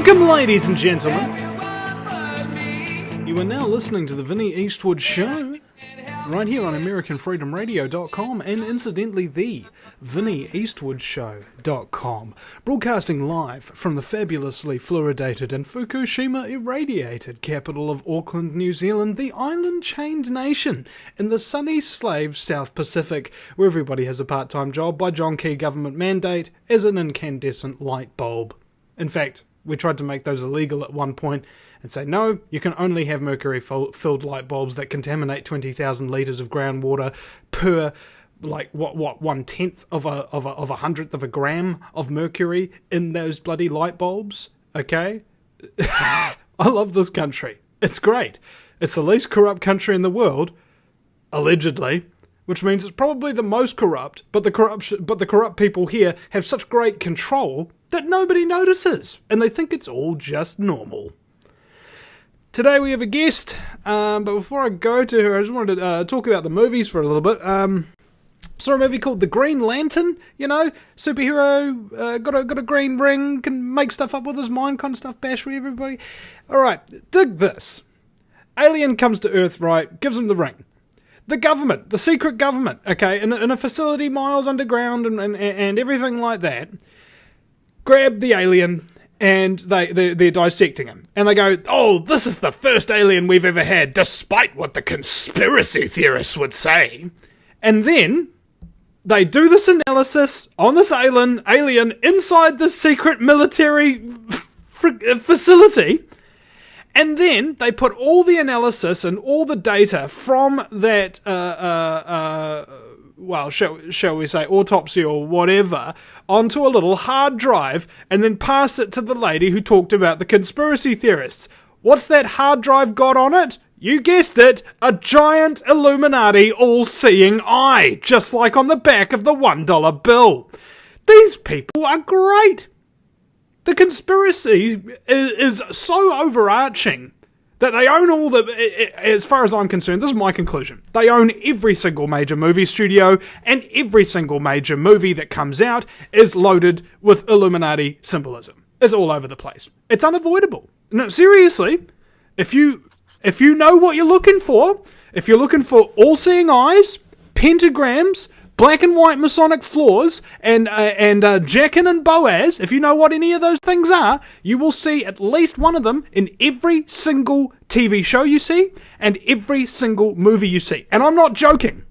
Welcome, ladies and gentlemen. You are now listening to the Vinny Eastwood Show, right here on AmericanFreedomRadio.com, and incidentally, the VinnyEastwoodShow.com, broadcasting live from the fabulously fluoridated and Fukushima irradiated capital of Auckland, New Zealand, the island-chained nation in the sunny slave South Pacific, where everybody has a part-time job by John Key government mandate as an incandescent light bulb. In fact, we tried to make those illegal at one point and say, no, you can only have mercury-filled light bulbs that contaminate 20,000 litres of groundwater per, like, what, 1/10 of a hundredth of a gram of mercury in those bloody light bulbs, okay? I love this country. It's great. It's the least corrupt country in the world, allegedly, which means it's probably the most corrupt, but the corrupt people here have such great control that nobody notices, and they think it's all just normal. Today we have a guest, but before I go to her, I just wanted to talk about the movies for a little bit. Saw a movie called The Green Lantern, you know, superhero, got a green ring, can make stuff up with his mind, kind of stuff, bash for everybody. Alright, dig this. Alien comes to Earth, right, gives him the ring. The government, the secret government, okay, in a facility miles underground and everything like that, grab the alien and they're dissecting him. And they go, oh, this is the first alien we've ever had, despite what the conspiracy theorists would say. And then they do this analysis on this alien inside this secret military facility. And then they put all the analysis and all the data from that, shall we say, autopsy or whatever, onto a little hard drive and then pass it to the lady who talked about the conspiracy theorists. What's that hard drive got on it? You guessed it, a giant Illuminati all-seeing eye, just like on the back of the $1 bill. These people are great. The conspiracy is so overarching that they own all the, as far as I'm concerned, this is my conclusion, they own every single major movie studio, and every single major movie that comes out is loaded with Illuminati symbolism. It's all over the place. It's unavoidable. No, seriously, if you know what you're looking for, if you're looking for all-seeing eyes, pentagrams, black and white Masonic floors, and Jachin and Boaz, if you know what any of those things are, you will see at least one of them in every single TV show you see, and every single movie you see. And I'm not joking,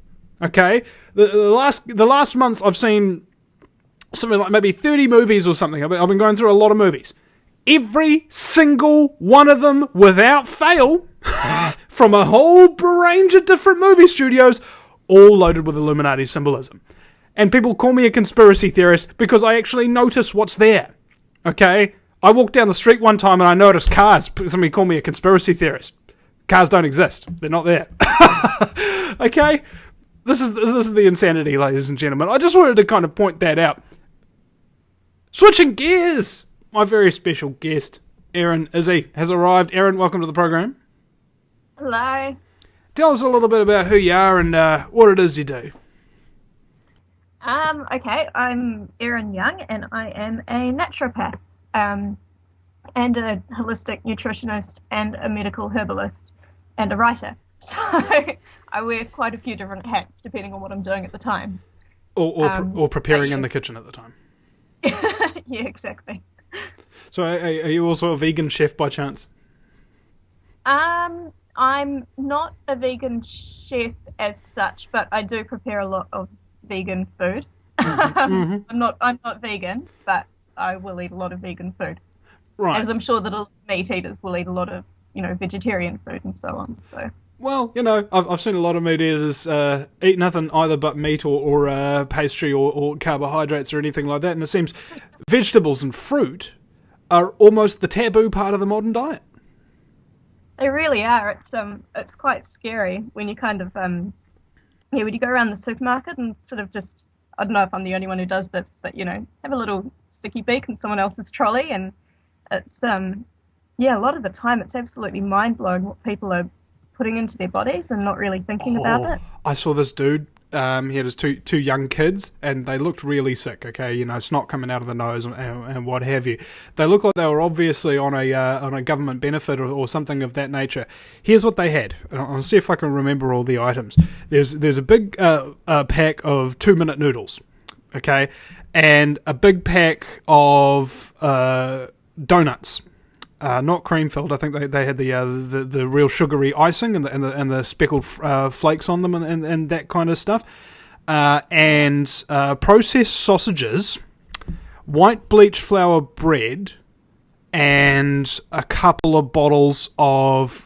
okay? The last months I've seen something like maybe 30 movies or something. I've been going through a lot of movies. Every single one of them, without fail, from a whole range of different movie studios, all loaded with Illuminati symbolism. And people call me a conspiracy theorist because I actually notice what's there. Okay? I walked down the street one time and I noticed cars. Somebody called me a conspiracy theorist. Cars don't exist. They're not there. Okay? This is the insanity, ladies and gentlemen. I just wanted to kind of point that out. Switching gears! My very special guest, Erin, has arrived. Erin, welcome to the program. Hello. Tell us a little bit about who you are and what it is you do. Okay, I'm Erin Young, and I am a naturopath, and a holistic nutritionist, and a medical herbalist, and a writer. So I wear quite a few different hats depending on what I'm doing at the time. Or preparing in the kitchen at the time. Yeah, exactly. So are you also a vegan chef by chance? I'm not a vegan chef as such, but I do prepare a lot of vegan food. Mm-hmm. I'm not vegan, but I will eat a lot of vegan food. Right. As I'm sure that a lot of meat eaters will eat a lot of, vegetarian food and so on. So. Well, I've seen a lot of meat eaters eat nothing either but meat or pastry or carbohydrates or anything like that, and it seems vegetables and fruit are almost the taboo part of the modern diet. They really are. It's quite scary when you kind of when you go around the supermarket and sort of just, I don't know if I'm the only one who does this, but have a little sticky beak in someone else's trolley, and it's a lot of the time it's absolutely mind blowing what people are putting into their bodies and not really thinking about it. I saw this dude He had his two young kids, and they looked really sick. Okay, snot coming out of the nose and what have you. They looked like they were obviously on a government benefit or something of that nature. Here's what they had. I'll see if I can remember all the items. There's a big pack of 2-minute noodles, okay, and a big pack of donuts. Not cream filled. I think they had the real sugary icing and the speckled flakes on them and that kind of stuff. And processed sausages, white bleached flour bread, and a couple of bottles of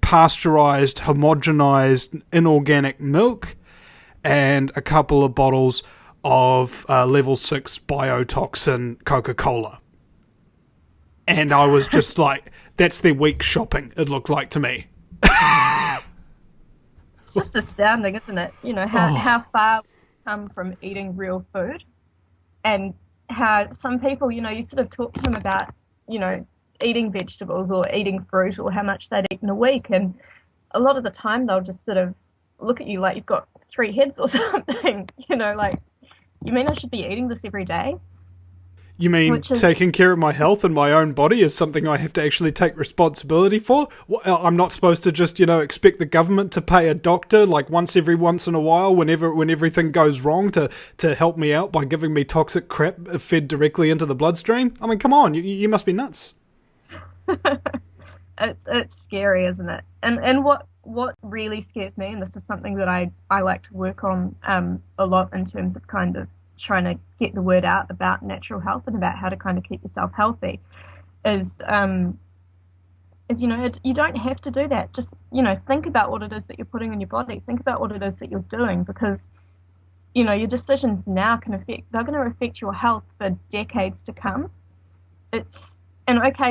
pasteurized, homogenized, inorganic milk, and a couple of bottles of level 6 biotoxin Coca-Cola. And I was just like, that's their week shopping, it looked like to me. It's just astounding, isn't it? How far we've come from eating real food, and how some people, you sort of talk to them about, eating vegetables or eating fruit or how much they'd eat in a week. And a lot of the time they'll just sort of look at you like you've got 3 heads or something, like, you mean I should be eating this every day? You mean taking care of my health and my own body is something I have to actually take responsibility for? I'm not supposed to just, expect the government to pay a doctor like once in a while when everything goes wrong to help me out by giving me toxic crap fed directly into the bloodstream? I mean, come on, you must be nuts. It's scary, isn't it? And what really scares me, and this is something that I like to work on a lot in terms of kind of trying to get the word out about natural health and about how to kind of keep yourself healthy, is you don't have to do that. Just think about what it is that you're putting in your body. Think about what it is that you're doing, because your decisions now they're going to affect your health for decades to come.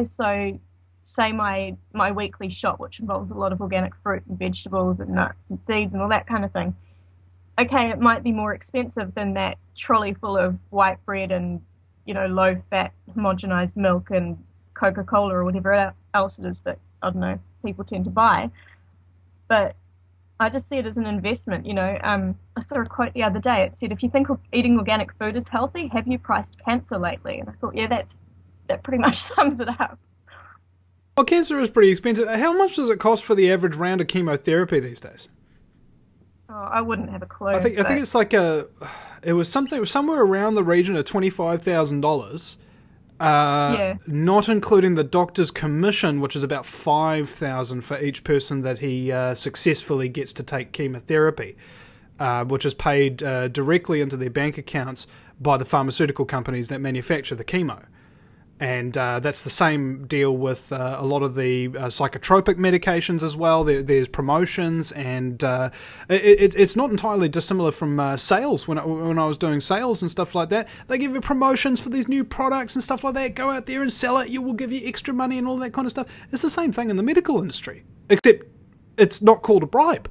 So say my weekly shot, which involves a lot of organic fruit and vegetables and nuts and seeds and all that kind of thing. Okay, it might be more expensive than that trolley full of white bread and, low-fat, homogenized milk and Coca-Cola or whatever else it is that, I don't know, people tend to buy. But I just see it as an investment, I saw a quote the other day. It said, if you think eating organic food is healthy, have you priced cancer lately? And I thought, yeah, that pretty much sums it up. Well, cancer is pretty expensive. How much does it cost for the average round of chemotherapy these days? Oh, I wouldn't have a clue. I think it's like it was somewhere around the region of $25,000. Yeah. Not including the doctor's commission, which is about $5,000 for each person that he successfully gets to take chemotherapy, which is paid directly into their bank accounts by the pharmaceutical companies that manufacture the chemo. And that's the same deal with a lot of the psychotropic medications as well. There's promotions, and it's not entirely dissimilar from sales. When I was doing sales and stuff like that, they give you promotions for these new products and stuff like that. Go out there and sell it. You will give you extra money and all that kind of stuff. It's the same thing in the medical industry, except it's not called a bribe.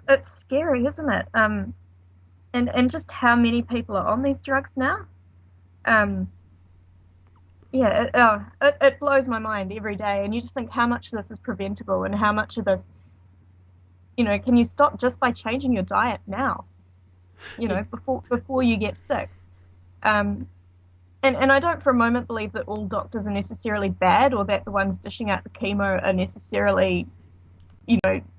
It's scary, isn't it? And just how many people are on these drugs now. It blows my mind every day, and you just think how much of this is preventable and how much of this, can you stop just by changing your diet now, before you get sick. And I don't for a moment believe that all doctors are necessarily bad, or that the ones dishing out the chemo are necessarily,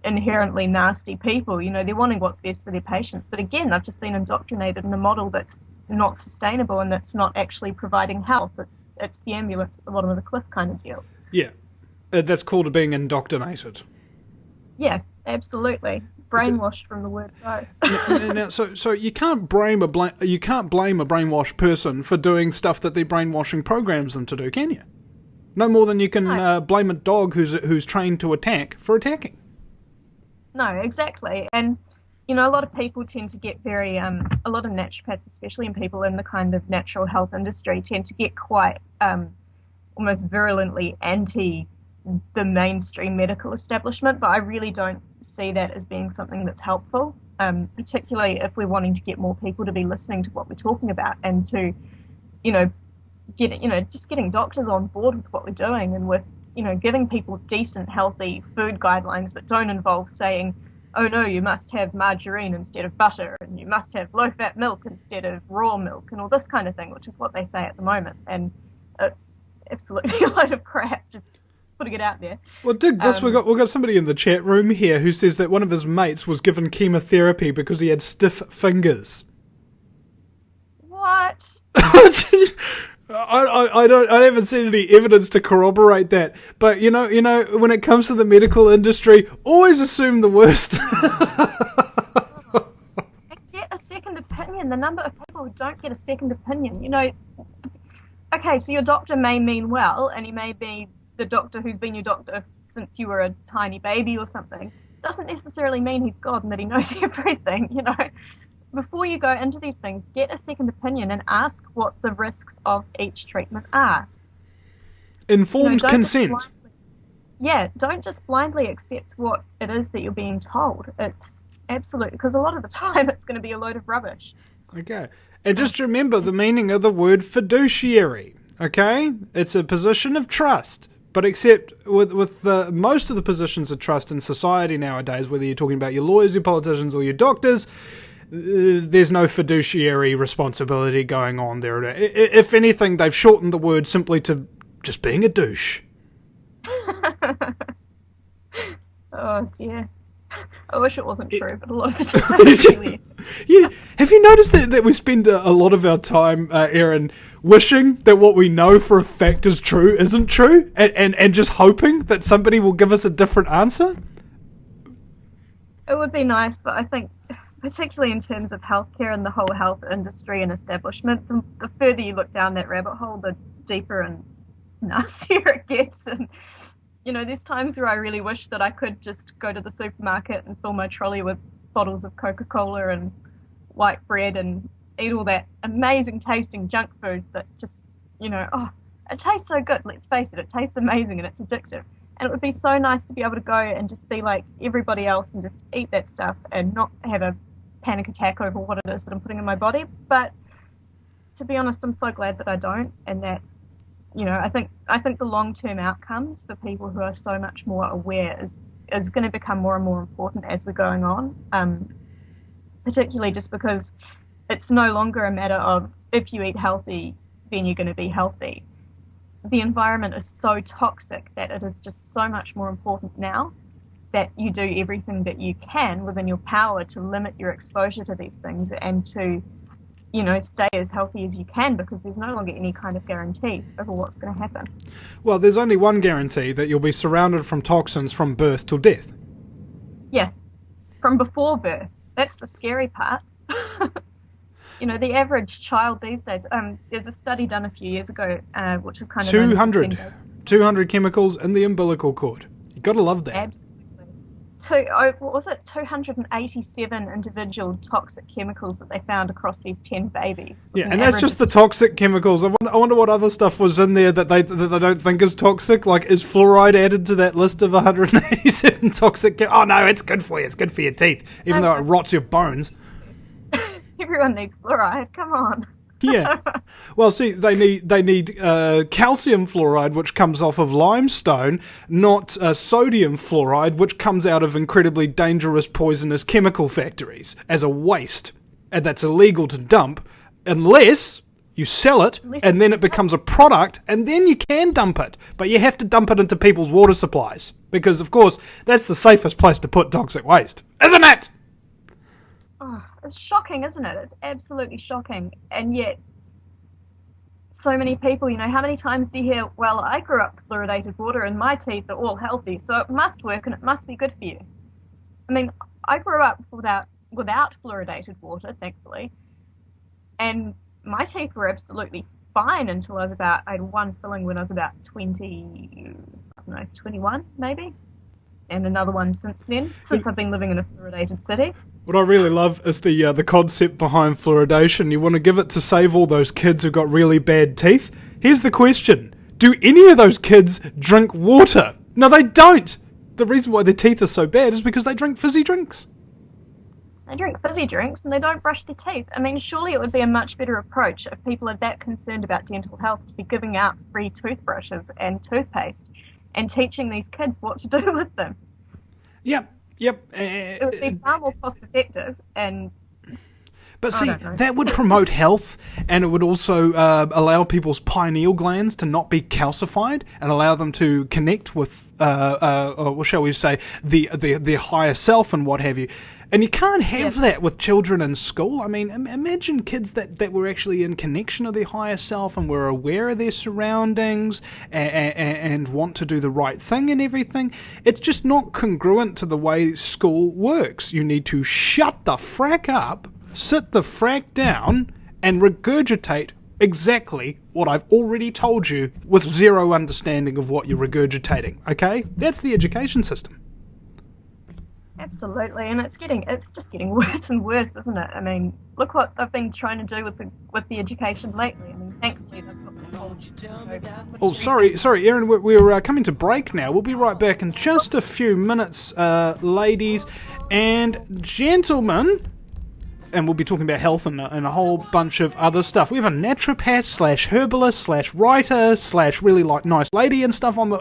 inherently nasty people. They're wanting what's best for their patients. But again, they've just been indoctrinated in a model that's not sustainable and that's not actually providing health. It's the ambulance at the bottom of the cliff kind of deal. Yeah, that's called being indoctrinated. Yeah, absolutely. Brainwashed from the word go. Now, so you can't blame a brainwashed person for doing stuff that their brainwashing programs them to do, can you? No more than you can blame a dog who's trained to attack for attacking. No, exactly. And a lot of people tend to get very, a lot of naturopaths, especially in people in the kind of natural health industry, tend to get quite almost virulently anti the mainstream medical establishment. But I really don't see that as being something that's helpful, particularly if we're wanting to get more people to be listening to what we're talking about and to, just getting doctors on board with what we're doing and with, giving people decent, healthy food guidelines that don't involve saying, oh no, you must have margarine instead of butter, and you must have low-fat milk instead of raw milk, and all this kind of thing, which is what they say at the moment. And it's absolutely a load of crap, just putting it out there. Well, dig this. Um, We've got somebody in the chat room here who says that one of his mates was given chemotherapy because he had stiff fingers. what? I haven't seen any evidence to corroborate that. But when it comes to the medical industry, always assume the worst. And get a second opinion. The number of people who don't get a second opinion. Okay, so your doctor may mean well, and he may be the doctor who's been your doctor since you were a tiny baby or something. Doesn't necessarily mean he's God and that he knows everything. Before you go into these things, get a second opinion and ask what the risks of each treatment are. Informed consent. Don't just blindly accept what it is that you're being told. It's absolutely, because a lot of the time it's going to be a load of rubbish. Okay. And just remember the meaning of the word fiduciary. Okay? It's a position of trust. But except with most of the positions of trust in society nowadays, whether you're talking about your lawyers, your politicians, or your doctors, there's no fiduciary responsibility going on there. If anything, they've shortened the word simply to just being a douche. Oh dear. I wish it wasn't true, but a lot of the time it really is. Yeah. Have you noticed that we spend a lot of our time, Erin, wishing that what we know for a fact is true isn't true, and just hoping that somebody will give us a different answer? It would be nice, but I think, particularly in terms of healthcare and the whole health industry and establishment, the further you look down that rabbit hole, the deeper and nastier it gets. And there's times where I really wish that I could just go to the supermarket and fill my trolley with bottles of Coca-Cola and white bread and eat all that amazing tasting junk food that just, it tastes so good. Let's face it, it tastes amazing and it's addictive. And it would be so nice to be able to go and just be like everybody else and just eat that stuff and not have a panic attack over what it is that I'm putting in my body. But to be honest, I'm so glad that I don't, and that I think the long-term outcomes for people who are so much more aware is going to become more and more important as we're going on, particularly just because it's no longer a matter of if you eat healthy, then you're going to be healthy. The environment is so toxic that it is just so much more important now that you do everything that you can within your power to limit your exposure to these things and to stay as healthy as you can, because there's no longer any kind of guarantee over what's going to happen. Well, there's only one guarantee, that you'll be surrounded from toxins from birth till death. Yeah, from before birth. That's the scary part. The average child these days, there's a study done a few years ago, which is kind of 200 chemicals in the umbilical cord. You got to love that. Absolutely. 287 individual toxic chemicals that they found across these 10 babies. Yeah, and that's just the toxic chemicals. I wonder what other stuff was in there that they don't think is toxic. Like, is fluoride added to that list of 187 toxic? Oh no, it's good for you. It's good for your teeth, even though it rots your bones. Everyone needs fluoride. Come on. Yeah. Well, see, they need calcium fluoride, which comes off of limestone, not sodium fluoride, which comes out of incredibly dangerous, poisonous chemical factories as a waste, and that's illegal to dump unless you sell it, and then it becomes a product, and then you can dump it. But you have to dump it into people's water supplies, because, of course, that's the safest place to put toxic waste, isn't it? Oh, it's shocking, isn't it? It's absolutely shocking. And yet, so many people, how many times do you hear, well, I grew up with fluoridated water and my teeth are all healthy, so it must work and it must be good for you. I mean, I grew up without fluoridated water, thankfully, and my teeth were absolutely fine until I had one filling when I was about 21 maybe, and another one since then, since I've been living in a fluoridated city. What I really love is the concept behind fluoridation. You want to give it to save all those kids who've got really bad teeth? Here's the question. Do any of those kids drink water? No, they don't. The reason why their teeth are so bad is because they drink fizzy drinks. They drink fizzy drinks and they don't brush their teeth. I mean, surely it would be a much better approach if people are that concerned about dental health to be giving out free toothbrushes and toothpaste and teaching these kids what to do with them. Yeah. Yep. It would be far more cost effective, and But I see, don't know. that would promote health, and it would also allow people's pineal glands to not be calcified, and allow them to connect with, or shall we say, the higher self and what have you. And you can't have Yeah, that with children in school. I mean, imagine kids that were actually in connection of their higher self and were aware of their surroundings and want to do the right thing and everything. It's just not congruent to the way school works. You need to shut the frack up, sit the frack down, and regurgitate exactly what I've already told you with zero understanding of what you're regurgitating. Okay? That's the education system. absolutely, and it's just getting worse and worse, isn't it? I mean, look what they've been trying to do with the education lately. I mean, thankfully they've got the whole, Oh, revamped. sorry, Erin, we're coming to break now. We'll be right back in just a few minutes, ladies and gentlemen. And we'll be talking about health and a whole bunch of other stuff. We have a naturopath slash herbalist slash writer slash really nice lady and stuff on the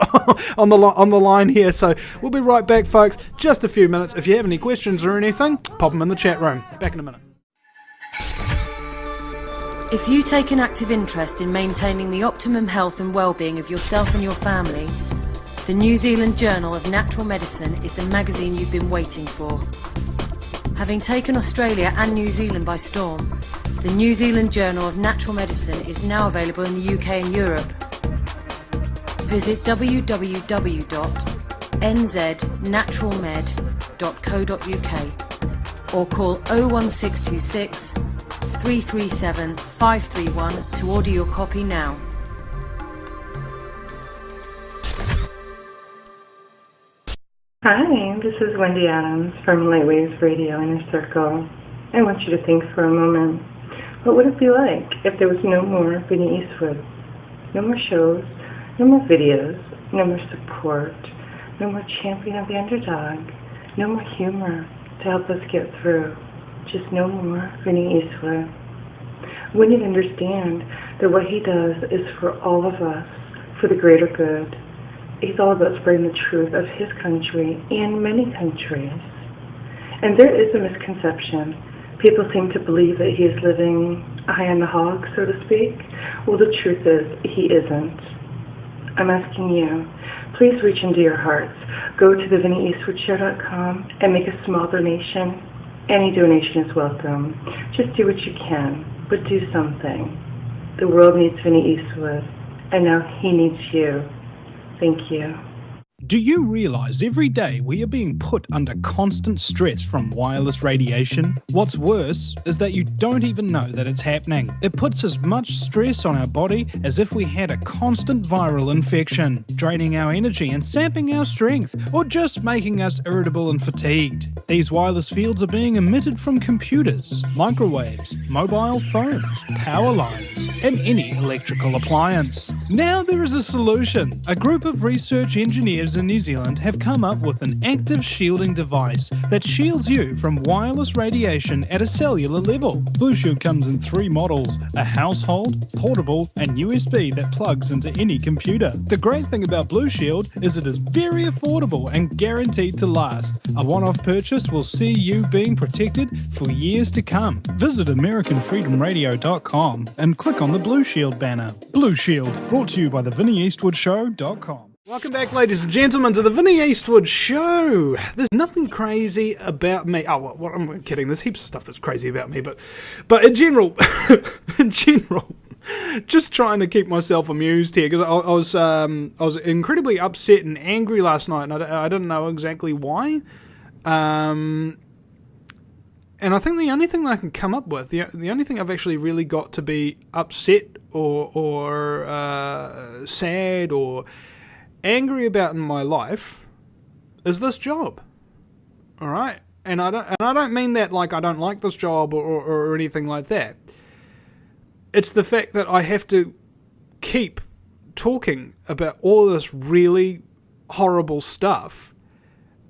on the line here. So we'll be right back, folks. Just a few minutes. If you have any questions or anything, pop them in the chat room. Back in a minute. If you take an active interest in maintaining the optimum health and well-being of yourself and your family, the New Zealand Journal of Natural Medicine is the magazine you've been waiting for. Having taken Australia and New Zealand by storm, the New Zealand Journal of Natural Medicine is now available in the UK and Europe. Visit www.nznaturalmed.co.uk or call 01626 337 531 to order your copy now. Hi, this is Wendy Adams from Lightwaves Radio Inner Circle. I want you to think for a moment. What would it be like if there was no more Vinny Eastwood? No more shows, no more videos, no more support, no more champion of the underdog, no more humor to help us get through. Just no more Vinny Eastwood. We need to understand that what he does is for all of us, for the greater good. He's all about spreading the truth of his country and many countries. And there is a misconception. People seem to believe that he is living high on the hog, so to speak. Well, the truth is, he isn't. I'm asking you, please reach into your hearts. Go to the VinnyEastwoodShow.com and make a small donation. Any donation is welcome. Just do what you can, but do something. The world needs Vinny Eastwood, and now he needs you. Thank you. Do you realise every day we are being put under constant stress from wireless radiation? What's worse is that you don't even know that it's happening. It puts as much stress on our body as if we had a constant viral infection, draining our energy and sapping our strength, or just making us irritable and fatigued. These wireless fields are being emitted from computers, microwaves, mobile phones, power lines, and any electrical appliance. Now there is a solution. A group of research engineers in New Zealand have come up with an active shielding device that shields you from wireless radiation at a cellular level. Blue Shield comes in 3 models: a household, portable, and USB that plugs into any computer. The great thing about Blue Shield is it is very affordable and guaranteed to last. A one-off purchase will see you being protected for years to come. Visit AmericanFreedomRadio.com and click on the Blue Shield banner. Blue Shield, brought to you by the VinnyEastwoodShow.com. Welcome back, ladies and gentlemen, to the Vinny Eastwood Show. There's nothing crazy about me. Oh, well, I'm kidding. There's heaps of stuff that's crazy about me, but in general, just trying to keep myself amused here because I was incredibly upset and angry last night, and I didn't know exactly why. And I think the only thing that I can come up with, the only thing I've actually really got to be upset or sad or angry about in my life is this job. All right, and I don't mean that like I don't like this job or anything like that. It's the fact that I have to keep talking about all this really horrible stuff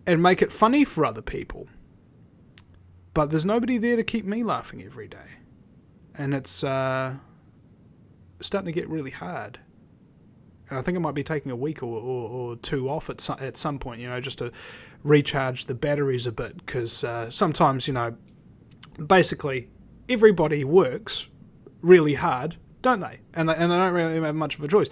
and make it funny for other people. But there's nobody there to keep me laughing every day. And it's starting to get really hard. And I think I might be taking a week or 2 off at some point, just to recharge the batteries a bit, because sometimes, basically everybody works really hard, don't they? And they don't really have much of a choice.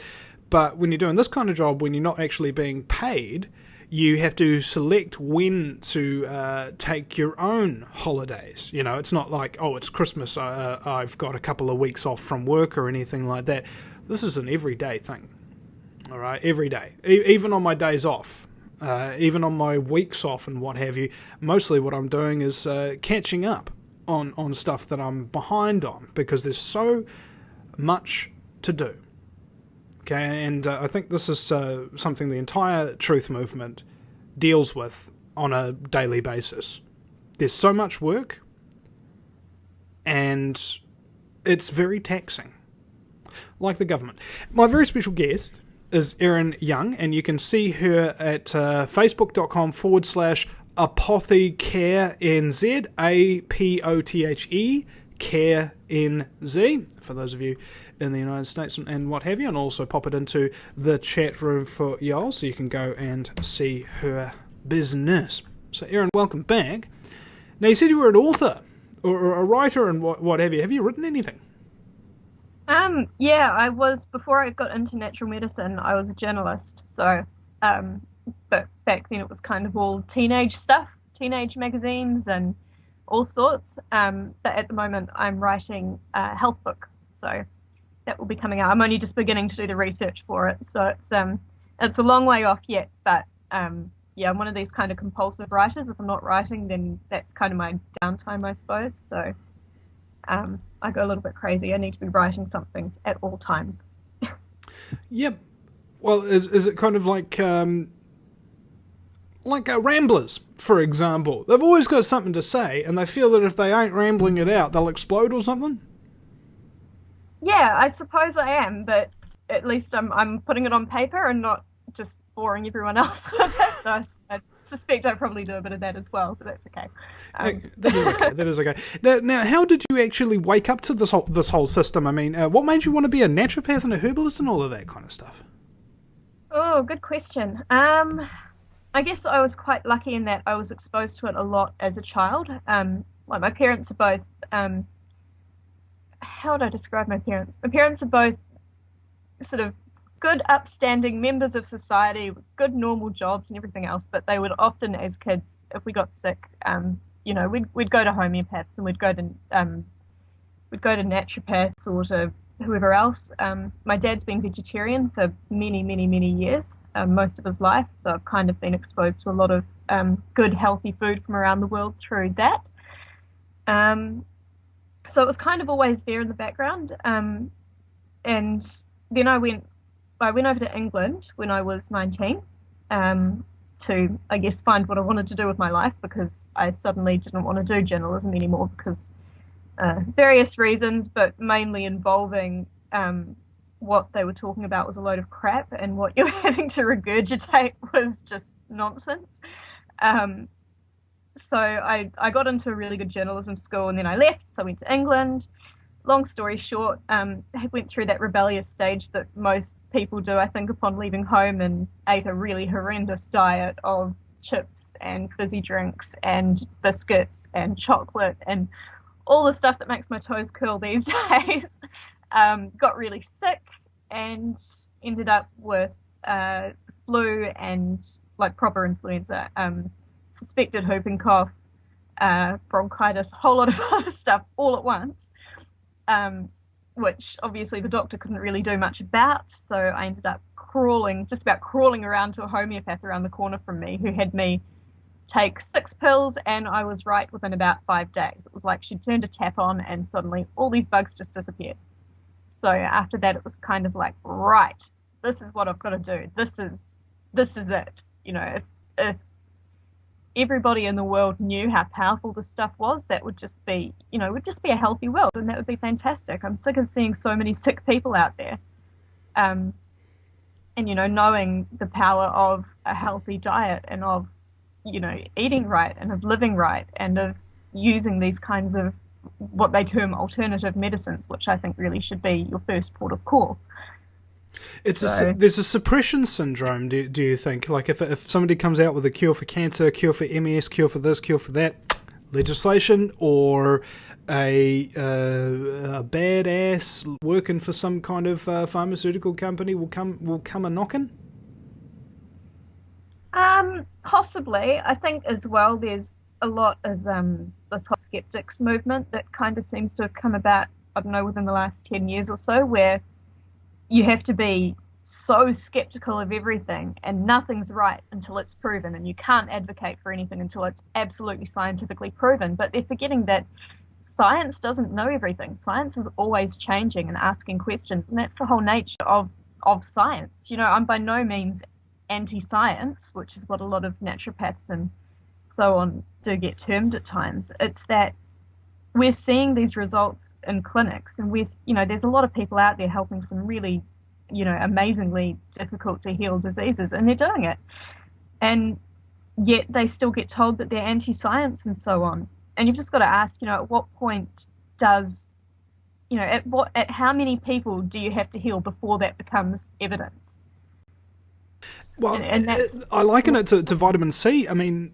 But when you're doing this kind of job, when you're not actually being paid, you have to select when to take your own holidays. It's not like, oh, it's Christmas, I've got a couple of weeks off from work or anything like that. This is an everyday thing, all right, every day. Even on my days off, even on my weeks off and what have you, mostly what I'm doing is catching up on stuff that I'm behind on, because there's so much to do. Okay, and I think this is something the entire truth movement deals with on a daily basis. There's so much work, and it's very taxing, like the government. My very special guest is Erin Young, and you can see her at facebook.com/ApotheCareNZ, APOTHE, Care NZ, for those of you in the United States and what have you, and also pop it into the chat room for y'all so you can go and see her business. So Erin, welcome back. Now, you said you were an author or a writer and what have you. Have you written anything? Yeah, I was, before I got into natural medicine, I was a journalist. So, but back then it was kind of all teenage stuff, teenage magazines and all sorts. But at the moment I'm writing a health book. So that will be coming out. I'm only just beginning to do the research for it. So it's a long way off yet, but, yeah, I'm one of these kind of compulsive writers. If I'm not writing, then that's kind of my downtime, I suppose. So, I go a little bit crazy. I need to be writing something at all times. Yep. Well, is it kind of like ramblers, for example? They've always got something to say, and they feel that if they ain't rambling it out, they'll explode or something? Yeah, I suppose I am, but at least I'm putting it on paper and not just boring everyone else with it. So I suspect I probably do a bit of that as well, but that's okay. That is okay. That is okay. Now, how did you actually wake up to this whole system? I mean, what made you want to be a naturopath and a herbalist and all of that kind of stuff? Oh, good question. I guess I was quite lucky in that I was exposed to it a lot as a child. Like my parents are both, how would I describe my parents? My parents are both sort of good, upstanding members of society with good, normal jobs and everything else, but they would often, as kids, if we got sick, we'd go to homeopaths and we'd go to naturopaths or to whoever else. My dad's been vegetarian for many, many, many years, most of his life, so I've kind of been exposed to a lot of good, healthy food from around the world through that. So it was kind of always there in the background. And then I went over to England when I was 19 to, I guess, find what I wanted to do with my life, because I suddenly didn't want to do journalism anymore because various reasons, but mainly involving what they were talking about was a load of crap, and what you're having to regurgitate was just nonsense. So I got into a really good journalism school, and then I left, so I went to England. Long story short, I went through that rebellious stage that most people do, I think, upon leaving home, and ate a really horrendous diet of chips and fizzy drinks and biscuits and chocolate and all the stuff that makes my toes curl these days. Got really sick and ended up with flu and like proper influenza, suspected whooping cough, bronchitis, a whole lot of other stuff all at once. Which obviously the doctor couldn't really do much about, so I ended up just about crawling around to a homeopath around the corner from me, who had me take 6 pills, and I was right within about 5 days. It was like she'd turned a tap on and suddenly all these bugs just disappeared. So after that it was kind of like, right, this is what I've got to do. This is it. If everybody in the world knew how powerful this stuff was, that would just be, would just be a healthy world, and that would be fantastic. I'm sick of seeing so many sick people out there. And, knowing the power of a healthy diet and of, eating right and of living right and of using these kinds of what they term alternative medicines, which I think really should be your first port of call. It's So- there's a suppression syndrome, do you think? Like if somebody comes out with a cure for cancer, cure for MS, cure for this, cure for that, legislation, or a badass working for some kind of pharmaceutical company will come a knocking? Possibly. I think as well there's a lot of this whole skeptics movement that kind of seems to have come about, I don't know, within the last 10 years or so, where you have to be so skeptical of everything and nothing's right until it's proven, and you can't advocate for anything until it's absolutely scientifically proven. But they're forgetting that science doesn't know everything. Science is always changing and asking questions, and that's the whole nature of science. You know, I'm by no means anti-science, which is what a lot of naturopaths and so on do get termed at times. It's that we're seeing these results in clinics, and there's a lot of people out there helping some really, amazingly difficult to heal diseases, and they're doing it. And yet they still get told that they're anti-science and so on. And you've just got to ask, at what point does, at how many people do you have to heal before that becomes evidence? Well, And that's, I liken it to vitamin C. I mean,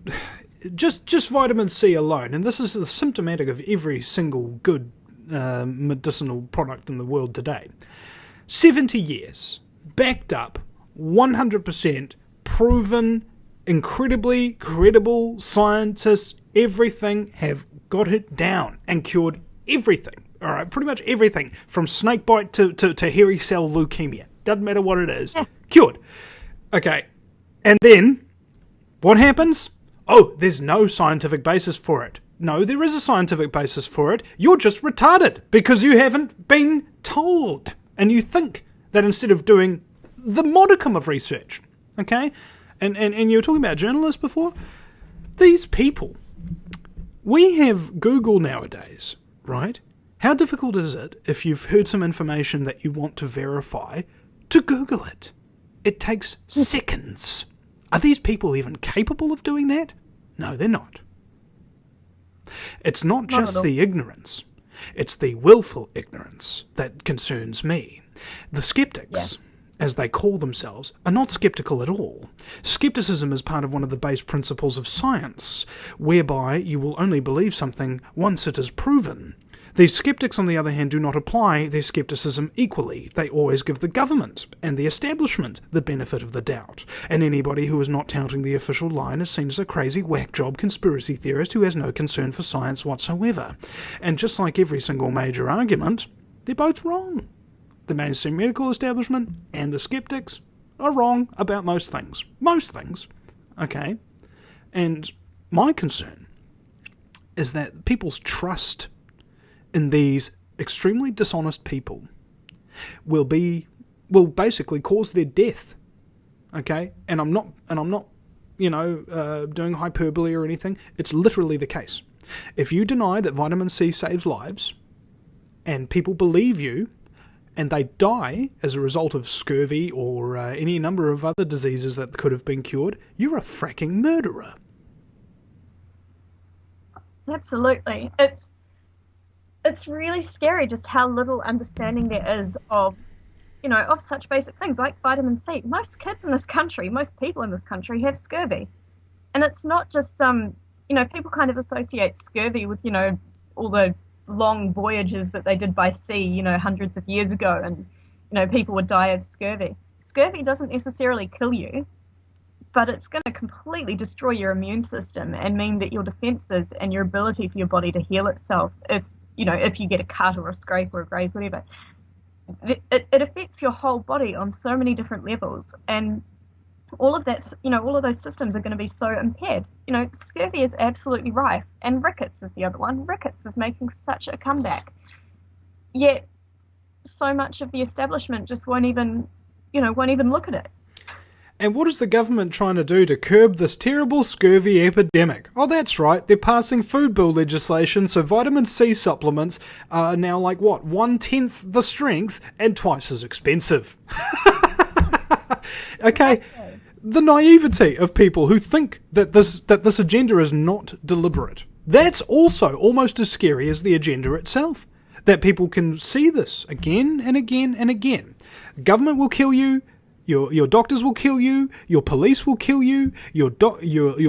just vitamin C alone, and this is symptomatic of every single good medicinal product in the world today. 70 years, backed up, 100% proven, incredibly credible scientists, everything have got it down and cured everything. All right, pretty much everything from snakebite to hairy cell leukemia. Doesn't matter what it is, cured. Okay, and then what happens? Oh, there's no scientific basis for it. No, there is a scientific basis for it. You're just retarded because you haven't been told. And you think that instead of doing the modicum of research, okay? And you were talking about journalists before? These people, we have Google nowadays, right? How difficult is it if you've heard some information that you want to verify to Google it? It takes seconds. Are these people even capable of doing that? No, they're not. It's not just the ignorance. It's the willful ignorance that concerns me. The skeptics, as they call themselves, are not skeptical at all. Skepticism is part of one of the base principles of science, whereby you will only believe something once it is proven. These skeptics, on the other hand, do not apply their skepticism equally. They always give the government and the establishment the benefit of the doubt, and anybody who is not touting the official line is seen as a crazy whack-job conspiracy theorist who has no concern for science whatsoever. And just like every single major argument, they're both wrong. The mainstream medical establishment and the skeptics are wrong about most things. Most things. Okay? And my concern is that people's trust in these extremely dishonest people will basically cause their death. Okay? And I'm not doing hyperbole or anything. It's literally the case. If you deny that vitamin C saves lives and people believe you and they die as a result of scurvy or any number of other diseases that could have been cured, you're a fracking murderer. absolutely. It's really scary just how little understanding there is of such basic things like vitamin C. Most kids in this country, most people in this country have scurvy. And it's not just some, people kind of associate scurvy with, all the long voyages that they did by sea, hundreds of years ago, and, people would die of scurvy. Scurvy doesn't necessarily kill you, but it's going to completely destroy your immune system and mean that your defenses and your ability for your body to heal itself, if you get a cut or a scrape or a graze, whatever, it affects your whole body on so many different levels. And all of that, all of those systems are going to be so impaired. Scurvy is absolutely rife, and rickets is the other one. Rickets is making such a comeback. Yet, so much of the establishment just won't even look at it. And what is the government trying to do to curb this terrible scurvy epidemic? Oh, that's right, they're passing food bill legislation, so vitamin C supplements are now 1/10 the strength and twice as expensive. Okay, the naivety of people who think that this agenda is not deliberate. That's also almost as scary as the agenda itself. that people can see this again and again and again. Government will kill you. Your doctors will kill you. Your police will kill you. Your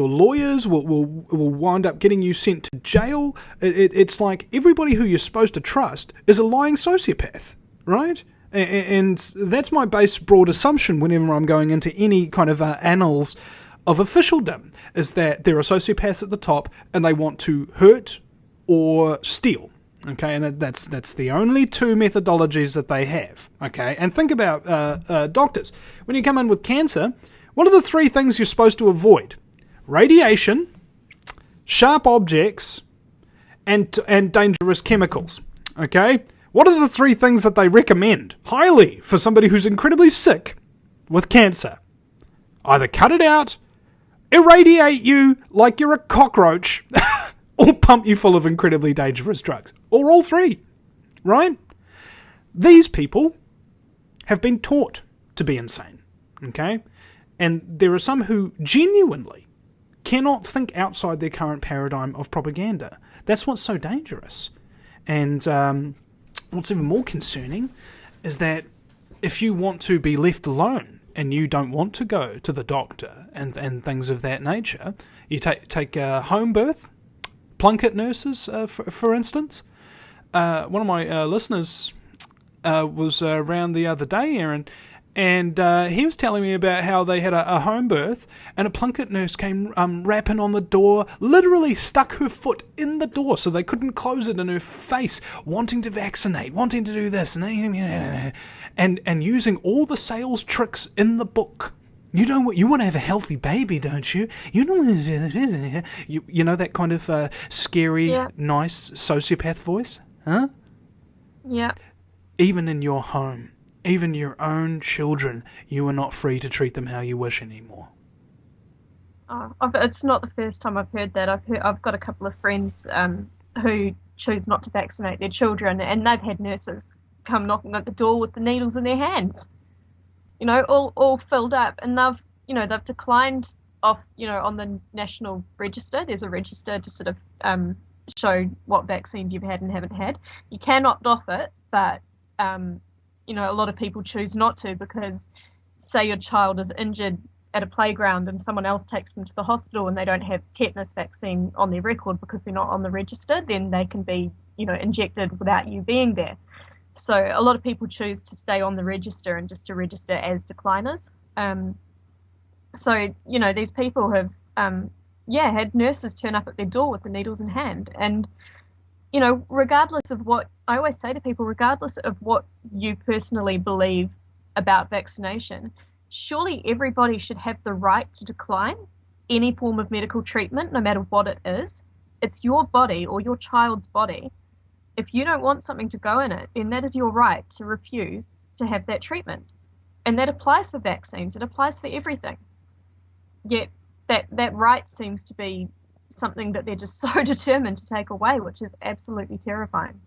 lawyers will wind up getting you sent to jail. It's like everybody who you're supposed to trust is a lying sociopath, right? And that's my base broad assumption whenever I'm going into any kind of annals of officialdom, is that there are sociopaths at the top and they want to hurt or steal. Okay, and that's the only two methodologies that they have. Okay, and think about doctors. When you come in with cancer, what are the three things you're supposed to avoid? Radiation, sharp objects, and dangerous chemicals. Okay, what are the three things that they recommend highly for somebody who's incredibly sick with cancer? Either cut it out, irradiate you like you're a cockroach, or pump you full of incredibly dangerous drugs. Or all three, right? These people have been taught to be insane, okay? And there are some who genuinely cannot think outside their current paradigm of propaganda. That's what's so dangerous. And what's even more concerning is that if you want to be left alone and you don't want to go to the doctor and things of that nature, you take a home birth. Plunket nurses, for instance. One of my listeners was around the other day, Erin, and he was telling me about how they had a home birth, and a plunket nurse came rapping on the door, literally stuck her foot in the door so they couldn't close it in her face, wanting to vaccinate, wanting to do this, and using all the sales tricks in the book. You want to have a healthy baby, don't you? You know you know that kind of scary, nice sociopath voice, huh? Yeah. Even in your home, even your own children, you are not free to treat them how you wish anymore. Oh, it's not the first time I've heard that. I've got a couple of friends who choose not to vaccinate their children, and they've had nurses come knocking at the door with the needles in their hands. You know, all filled up, and they've declined off, on the national register. There's a register to sort of show what vaccines you've had and haven't had. You can opt off it, but a lot of people choose not to because, say, your child is injured at a playground and someone else takes them to the hospital and they don't have tetanus vaccine on their record because they're not on the register, then they can be, injected without you being there. So a lot of people choose to stay on the register and just to register as decliners. So, these people have, had nurses turn up at their door with the needles in hand. And, regardless of what, I always say to people, regardless of what you personally believe about vaccination, surely everybody should have the right to decline any form of medical treatment, no matter what it is. It's your body or your child's body. If you don't want something to go in it, then that is your right to refuse to have that treatment. And that applies for vaccines. It applies for everything. Yet that right seems to be something that they're just so determined to take away, which is absolutely terrifying.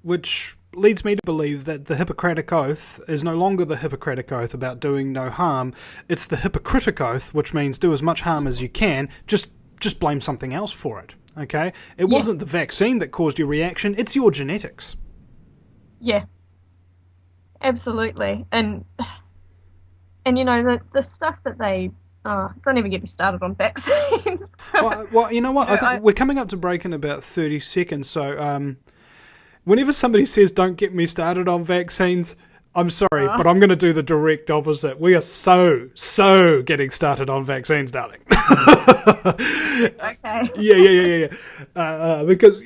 Which leads me to believe that the Hippocratic Oath is no longer the Hippocratic Oath about doing no harm. It's the Hypocritic Oath, which means do as much harm as you can, just blame something else for it. Okay? It wasn't the vaccine that caused your reaction, it's your genetics. Yeah. Absolutely. And the stuff that they... don't even get me started on vaccines. well, you know what? I think we're coming up to break in about 30 seconds, so whenever somebody says don't get me started on vaccines, I'm sorry, but I'm going to do the direct opposite. We are so getting started on vaccines, darling. Okay. Yeah. Because,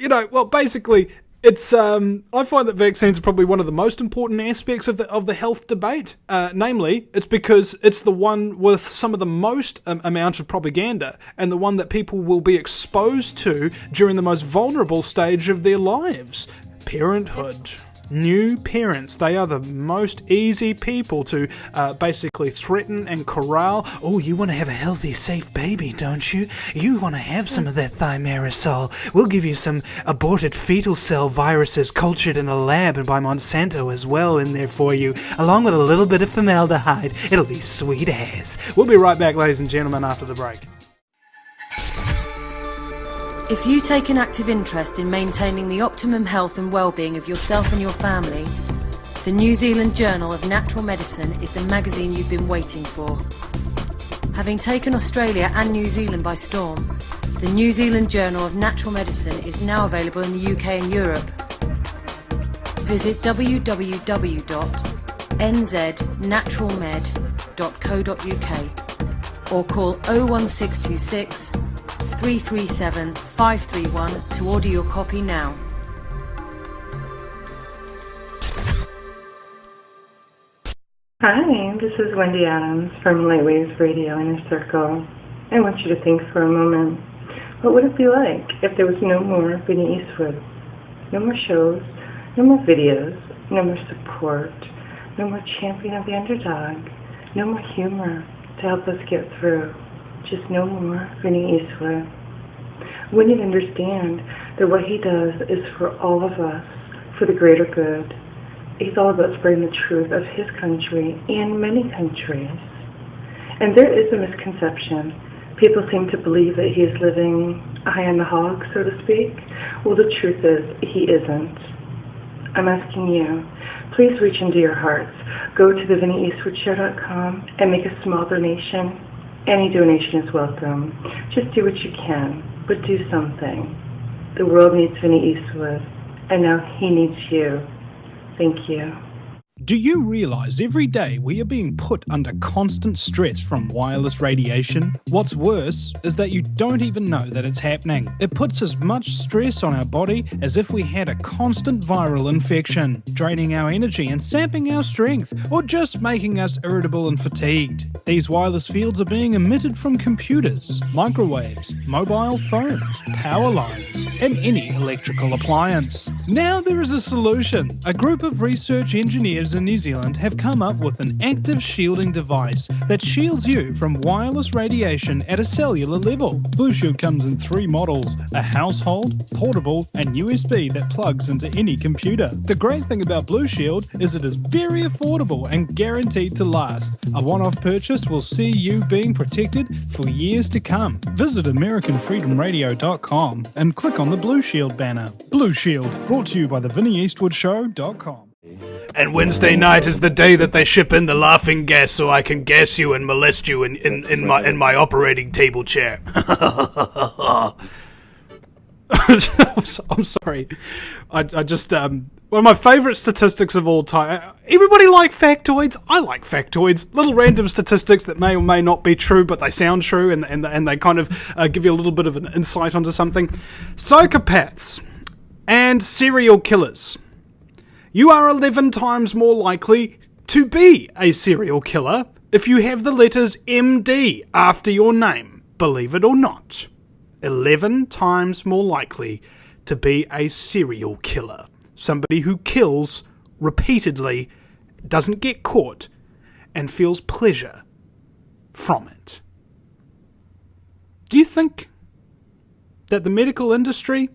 basically, it's I find that vaccines are probably one of the most important aspects of the health debate. Namely, it's because it's the one with some of the most amount of propaganda and the one that people will be exposed to during the most vulnerable stage of their lives. Parenthood. New parents, they are the most easy people to basically threaten and corral. Oh, you want to have a healthy, safe baby, don't you? You want to have some of that thimerosal. We'll give you some aborted fetal cell viruses cultured in a lab and by Monsanto as well in there for you, along with a little bit of formaldehyde. It'll be sweet as. We'll be right back, ladies and gentlemen, after the break. If you take an active interest in maintaining the optimum health and well-being of yourself and your family, the New Zealand Journal of Natural Medicine is the magazine you've been waiting for. Having taken Australia and New Zealand by storm, the New Zealand Journal of Natural Medicine is now available in the UK and Europe. Visit www.nznaturalmed.co.uk or call 01626 337 531 to order your copy now. Hi, this is Wendy Adams from Lightwaves Radio Inner Circle. I want you to think for a moment. What would it be like if there was no more Vinny Eastwood? No more shows, no more videos, no more support, no more champion of the underdog, no more humor to help us get through. Just no more Vinny Eastwood. We need to understand that what he does is for all of us, for the greater good. He's all about spreading the truth of his country and many countries. And there is a misconception. People seem to believe that he is living high on the hog, so to speak. Well, the truth is, he isn't. I'm asking you, please reach into your hearts. Go to thevinnyeastwoodshow.com and make a small donation. Any donation is welcome. Just do what you can, but do something. The world needs Vinny Eastwood, and now he needs you. Thank you. Do you realize every day we are being put under constant stress from wireless radiation? What's worse is that you don't even know that it's happening. It puts as much stress on our body as if we had a constant viral infection, draining our energy and sapping our strength, or just making us irritable and fatigued. These wireless fields are being emitted from computers, microwaves, mobile phones, power lines, and any electrical appliance. Now there is a solution. A group of research engineers in New Zealand have come up with an active shielding device that shields you from wireless radiation at a cellular level. Blue Shield comes in 3 models: a household, portable, and USB that plugs into any computer. The great thing about Blue Shield is it is very affordable and guaranteed to last. A one-off purchase will see you being protected for years to come. Visit AmericanFreedomRadio.com and click on the Blue Shield banner. Blue Shield, brought to you by theVinnyEastwoodShow.com. And Wednesday night is the day that they ship in the laughing gas so I can gas you and molest you in my operating table chair. I'm sorry. I just one of my favourite statistics of all time. Everybody like factoids? I like factoids. Little random statistics that may or may not be true, but they sound true and they kind of give you a little bit of an insight onto something. Psychopaths and serial killers. You are 11 times more likely to be a serial killer if you have the letters MD after your name, believe it or not. 11 times more likely to be a serial killer. Somebody who kills repeatedly, doesn't get caught, and feels pleasure from it. Do you think that the medical industry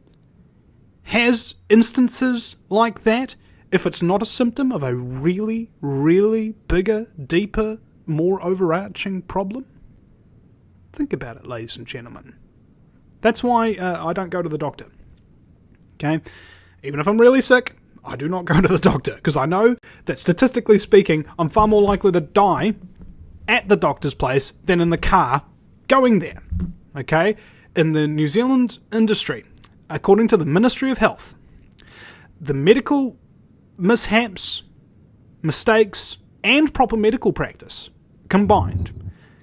has instances like that? If it's not a symptom of a really, really bigger, deeper, more overarching problem? Think about it, ladies and gentlemen. That's why I don't go to the doctor. Okay? Even if I'm really sick, I do not go to the doctor, because I know that statistically speaking, I'm far more likely to die at the doctor's place than in the car going there. Okay? In the New Zealand industry, according to the Ministry of Health, the medical mishaps, mistakes, and proper medical practice combined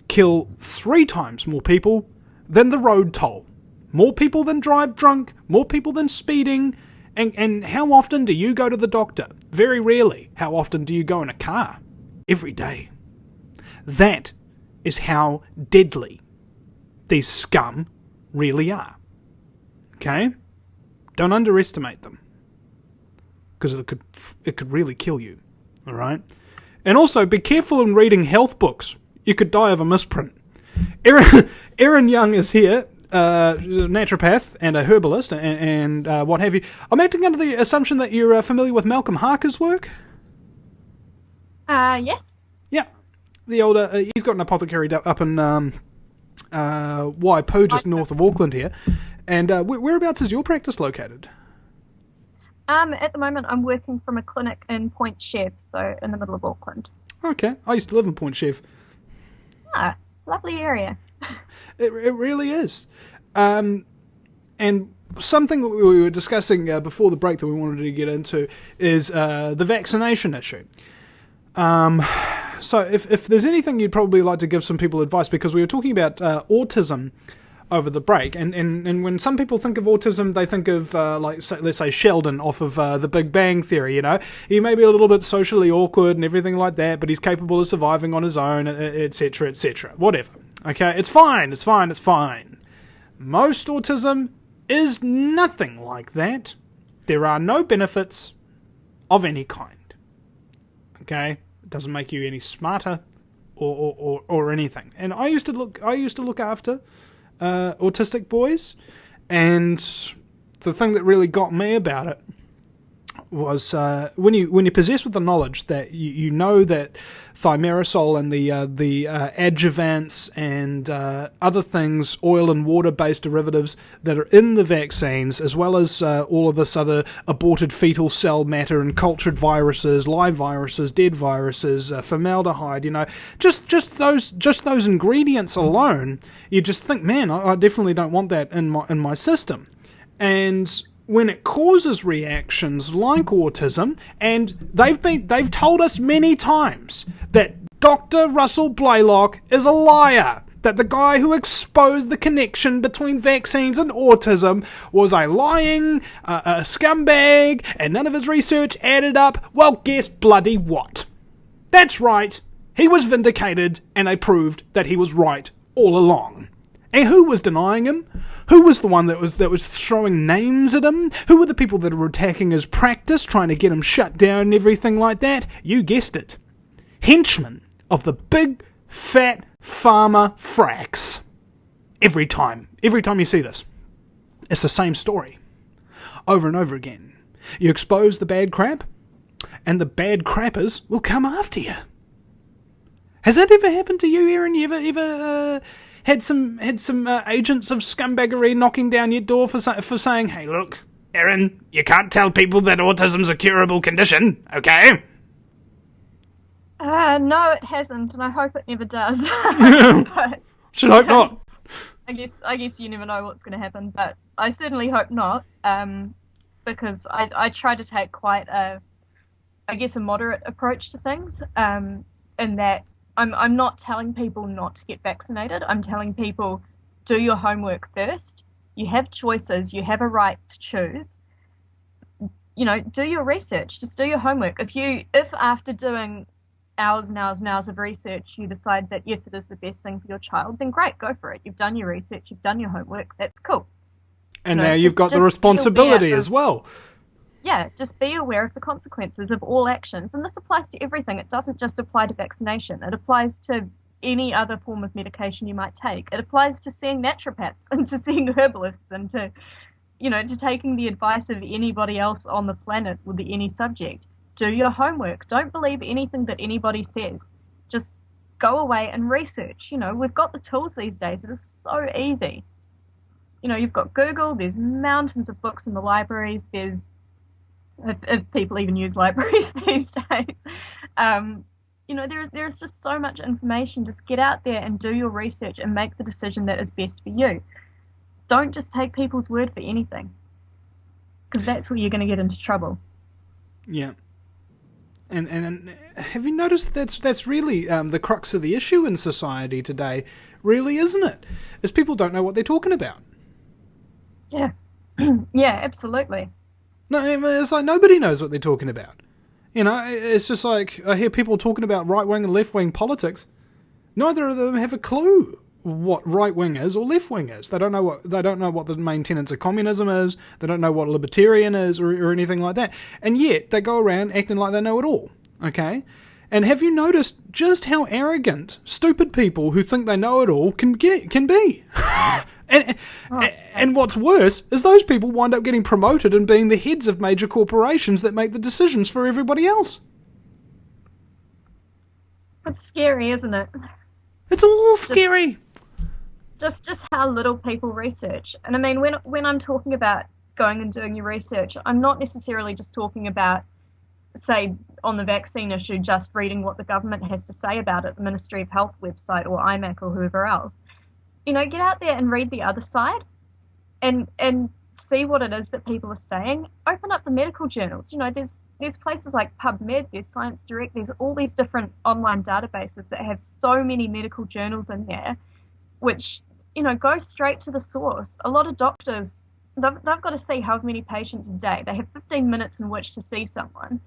kill 3 times more people than the road toll. More people than drive drunk, more people than speeding. And how often do you go to the doctor? Very rarely. How often do you go in a car? Every day. That is how deadly these scum really are. Okay? Don't underestimate them. Because it could really kill you, all right? And also, be careful in reading health books. You could die of a misprint. Erin Young is here, a naturopath and a herbalist and what have you. I'm acting under the assumption that you're familiar with Malcolm Harker's work? Yes. Yeah. The older, he's got an apothecary up in Waipo, just north of Auckland here. And whereabouts is your practice located? At the moment, I'm working from a clinic in Point Chef, so in the middle of Auckland. Okay, I used to live in Point Chef. Ah, lovely area. It really is. And something that we were discussing before the break that we wanted to get into is the vaccination issue. So if there's anything you'd probably like to give some people advice, because we were talking about autism over the break, and when some people think of autism, they think of let's say Sheldon off of the Big Bang Theory. He may be a little bit socially awkward and everything like that, but he's capable of surviving on his own, etc., etc. Whatever. Okay, it's fine. Most autism is nothing like that. There are no benefits of any kind. Okay, it doesn't make you any smarter or anything. And I used to look after autistic boys, and the thing that really got me about it was when you're possessed with the knowledge that you know that thimerosal and the adjuvants and other things, oil and water-based derivatives that are in the vaccines, as well as all of this other aborted fetal cell matter and cultured viruses, live viruses, dead viruses, formaldehyde, just those ingredients alone, you just think, man, I definitely don't want that in my system. And when it causes reactions like autism, and they've told us many times that Dr. Russell Blaylock is a liar, that the guy who exposed the connection between vaccines and autism was a lying a scumbag, and none of his research added up. Well, guess bloody what? That's right, he was vindicated, and they proved that he was right all along. And who was denying him? Who was the one that was throwing names at him? Who were the people that were attacking his practice, trying to get him shut down and everything like that? You guessed it. Henchmen of the big, fat pharma fracks. Every time you see this, it's the same story. Over and over again. You expose the bad crap, and the bad crappers will come after you. Has that ever happened to you, Erin? You ever had some agents of scumbaggery knocking down your door for saying, hey, look, Erin, you can't tell people that autism's a curable condition, okay? No, it hasn't, and I hope it never does. But, should hope not. I guess you never know what's going to happen, but I certainly hope not, because I try to take quite a moderate approach to things, in that I'm not telling people not to get vaccinated. I'm telling people, do your homework first. You have choices. You have a right to choose. Do your research. Just do your homework. If after doing hours and hours and hours of research, you decide that yes, it is the best thing for your child, then great, go for it. You've done your research. You've done your homework. That's cool. And now you've got the responsibility as well. Yeah, just be aware of the consequences of all actions. And this applies to everything. It doesn't just apply to vaccination. It applies to any other form of medication you might take. It applies to seeing naturopaths and to seeing herbalists and to taking the advice of anybody else on the planet with any subject. Do your homework. Don't believe anything that anybody says. Just go away and research. We've got the tools these days. It is so easy. You've got Google. There's mountains of books in the libraries. There's if people even use libraries these days. There's just so much information. Just get out there and do your research and make the decision that is best for you. Don't just take people's word for anything, because that's where you're going to get into trouble. Yeah. And have you noticed that's really the crux of the issue in society today, really, isn't it? Is people don't know what they're talking about. Yeah. Yeah, absolutely. No, it's like nobody knows what they're talking about. It's just like I hear people talking about right-wing and left-wing politics. Neither of them have a clue what right-wing is or left-wing is. They don't know what the main tenets of communism is. They don't know what libertarian is or anything like that. And yet they go around acting like they know it all. Okay? And have you noticed just how arrogant stupid people who think they know it all can be? And what's worse is those people wind up getting promoted and being the heads of major corporations that make the decisions for everybody else. It's scary, isn't it? It's all scary. just how little people research. And I mean, when I'm talking about going and doing your research, I'm not necessarily just talking about, say, on the vaccine issue, just reading what the government has to say about it, the Ministry of Health website or IMAC or whoever else. You know, get out there and read the other side and see what it is that people are saying. Open up the medical journals. You know, there's places like PubMed, there's Science Direct, there's all these different online databases that have so many medical journals in there, which, you know, go straight to the source. A lot of doctors, they've got to see how many patients a day. They have 15 minutes in which to see someone.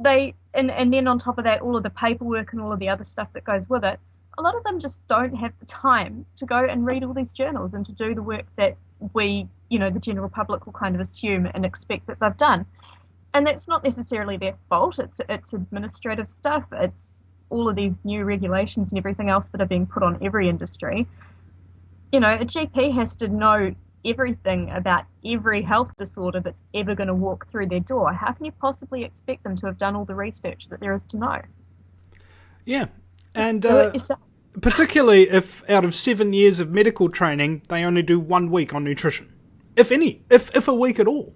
And then on top of that, all of the paperwork and all of the other stuff that goes with it, a lot of them just don't have the time to go and read all these journals and to do the work that we, you know, the general public will kind of assume and expect that they've done. And that's not necessarily their fault. It's administrative stuff. It's all of these new regulations and everything else that are being put on every industry. You know, a GP has to know everything about every health disorder that's ever going to walk through their door. How can you possibly expect them to have done all the research that there is to know? Yeah, and particularly if out of 7 years of medical training, they only do 1 week on nutrition, if any, if a week at all.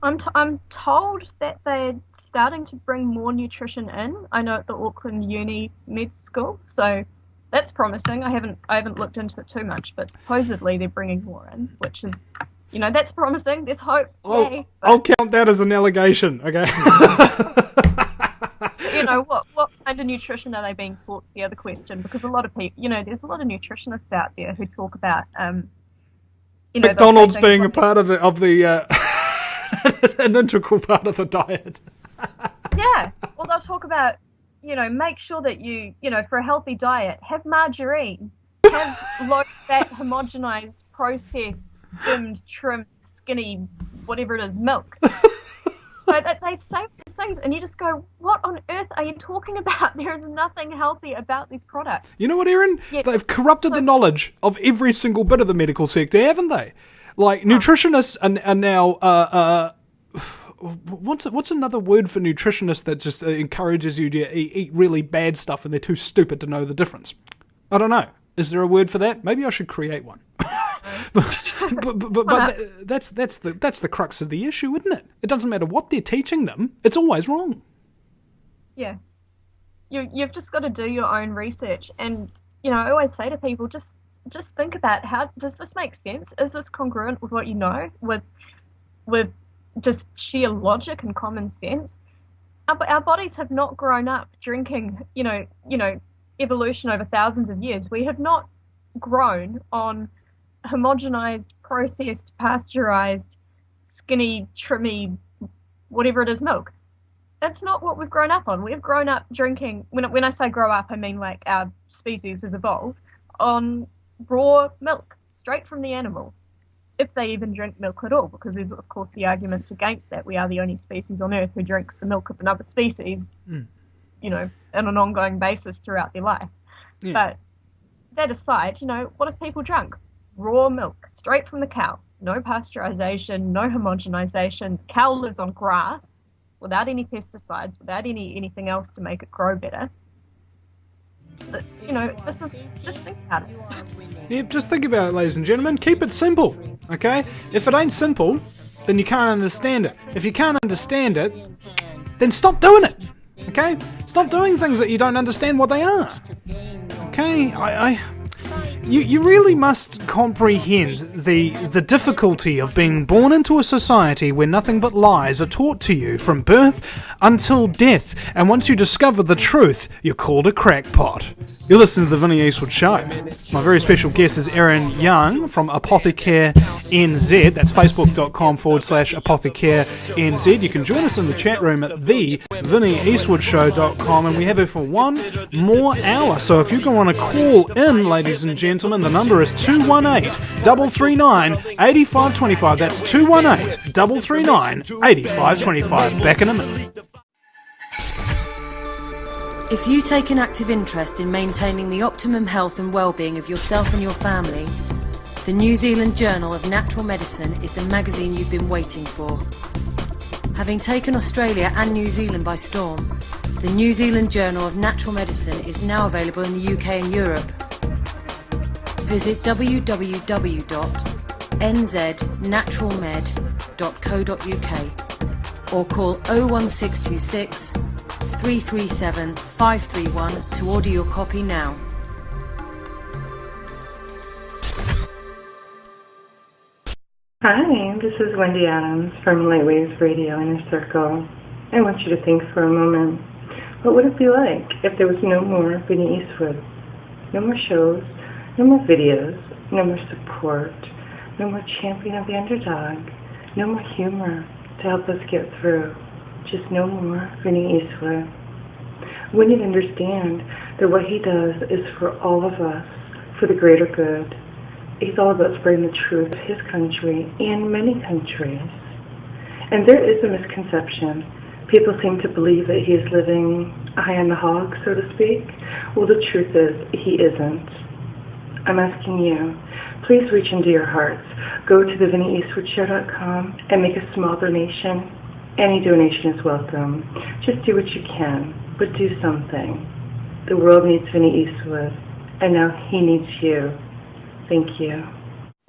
I'm told that they're starting to bring more nutrition in. I know at the Auckland Uni Med School, so that's promising. I haven't looked into it too much, but supposedly they're bringing more in, which is, you know, that's promising. There's hope. I'll count that as an allegation, okay? You know, what kind of nutrition are they being taught is the other question, because a lot of people, you know, there's a lot of nutritionists out there who talk about, you know, McDonald's being a part of the an integral part of the diet. Yeah, well, they'll talk about, you know, make sure that you know, for a healthy diet, have margarine, have low-fat, homogenized, processed, skimmed, trimmed, skinny, whatever it is, milk. So they say these things, and you just go, what on earth are you talking about? There is nothing healthy about these products. You know what, Erin? Yeah, they've corrupted the knowledge of every single bit of the medical sector, haven't they? Like, nutritionists are now... What's another word for nutritionist that just encourages you to eat really bad stuff and they're too stupid to know the difference? I don't know. Is there a word for that? Maybe I should create one. but that's the crux of the issue, isn't it? It doesn't matter what they're teaching them; it's always wrong. Yeah, you've just got to do your own research, and you know, I always say to people, just think about, how does this make sense? Is this congruent with what you know, with just sheer logic and common sense? Our bodies have not grown up drinking, you know, evolution over thousands of years. We have not grown on homogenized, processed, pasteurized, skinny, trimmy, whatever it is, milk. That's not what we've grown up on. We've grown up drinking, when I say grow up, I mean like our species has evolved, on raw milk, straight from the animal, if they even drink milk at all, because there's, of course, the arguments against that. We are the only species on Earth who drinks the milk of another species, you know, on an ongoing basis throughout their life. Yeah. But that aside, you know, what if people drank raw milk, straight from the cow, no pasteurization, no homogenization, the cow lives on grass, without any pesticides, without anything else to make it grow better? But, you know, this is, just think about it. Yeah, just think about it, ladies and gentlemen. Keep it simple, okay? If it ain't simple, then you can't understand it. If you can't understand it, then stop doing it, okay? Stop doing things that you don't understand what they are, okay? You really must comprehend the difficulty of being born into a society where nothing but lies are taught to you from birth until death, and once you discover the truth, you're called a crackpot. You're listening to the Vinny Eastwood Show. My very special guest is Erin Young from Apothecare NZ. That's facebook.com/Apothecare NZ. You can join us in the chat room at thevinnieeastwoodshow.com, and we have it for one more hour. So if you want to call in, ladies and gentlemen, the number is 218-339-8525. That's 218-339-8525. Back in a minute. If you take an active interest in maintaining the optimum health and well-being of yourself and your family, the New Zealand Journal of Natural Medicine is the magazine you've been waiting for. Having taken Australia and New Zealand by storm, the New Zealand Journal of Natural Medicine is now available in the UK and Europe. Visit www.nznaturalmed.co.uk or call 01626 337 531 to order your copy now. Hi, this is Wendy Adams from Lightwaves Radio Inner Circle. I want you to think for a moment. What would it be like if there was no more Vinny Eastwood? No more shows, no more videos, no more support, no more champion of the underdog, no more humor to help us get through. Just no more Vinny Eastwood. We need to understand that what he does is for all of us, for the greater good. He's all about spreading the truth of his country and many countries. And there is a misconception. People seem to believe that he is living high on the hog, so to speak. Well, the truth is, he isn't. I'm asking you, please reach into your hearts. Go to thevinnyeastwoodshow.com and make a small donation. Any donation is welcome. Just do what you can, but do something. The world needs Vinny Eastwood, and now he needs you. Thank you.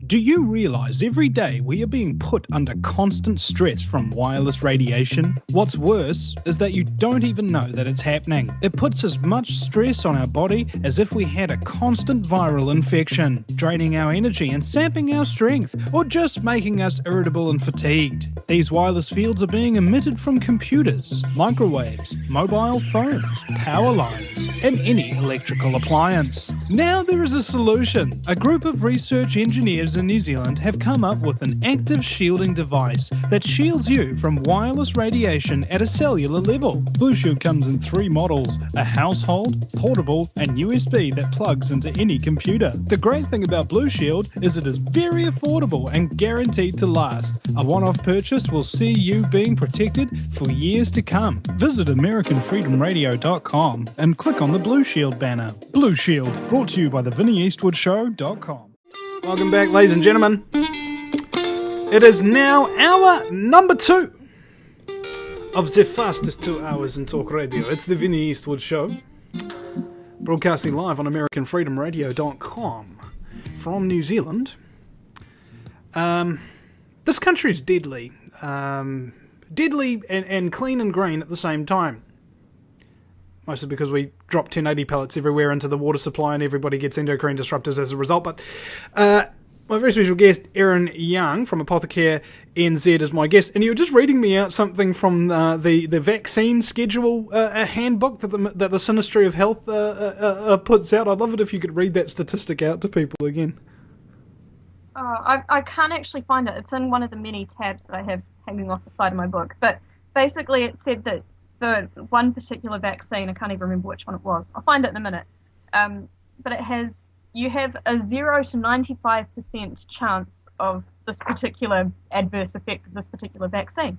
Do you realise every day we are being put under constant stress from wireless radiation? What's worse is that you don't even know that it's happening. It puts as much stress on our body as if we had a constant viral infection, draining our energy and sapping our strength, or just making us irritable and fatigued. These wireless fields are being emitted from computers, microwaves, mobile phones, power lines, and any electrical appliance. Now there is a solution. A group of research engineers in New Zealand have come up with an active shielding device that shields you from wireless radiation at a cellular level. Blue Shield comes in 3 models, a household, portable, and USB that plugs into any computer. The great thing about Blue Shield is it is very affordable and guaranteed to last. A one-off purchase will see you being protected for years to come. Visit AmericanFreedomRadio.com and click on the Blue Shield banner. Blue Shield, brought to you by theVinnyEastwoodShow.com. Welcome back, ladies and gentlemen. It is now hour number 2 of the fastest 2 hours in talk radio. It's the Vinny Eastwood Show, broadcasting live on AmericanFreedomRadio.com from New Zealand. This country is deadly. Deadly and clean and green at the same time. Mostly because we drop 1080 pellets everywhere into the water supply and everybody gets endocrine disruptors as a result. But my very special guest, Erin Young from Apothecare NZ, is my guest. And you were just reading me out something from the vaccine schedule handbook that the Sinistry of Health puts out. I'd love it if you could read that statistic out to people again. I can't actually find it. It's in one of the many tabs that I have hanging off the side of my book. But basically it said that the one particular vaccine, I can't even remember which one it was. I'll find it in a minute. But you have a 0 to 95% chance of this particular adverse effect of this particular vaccine.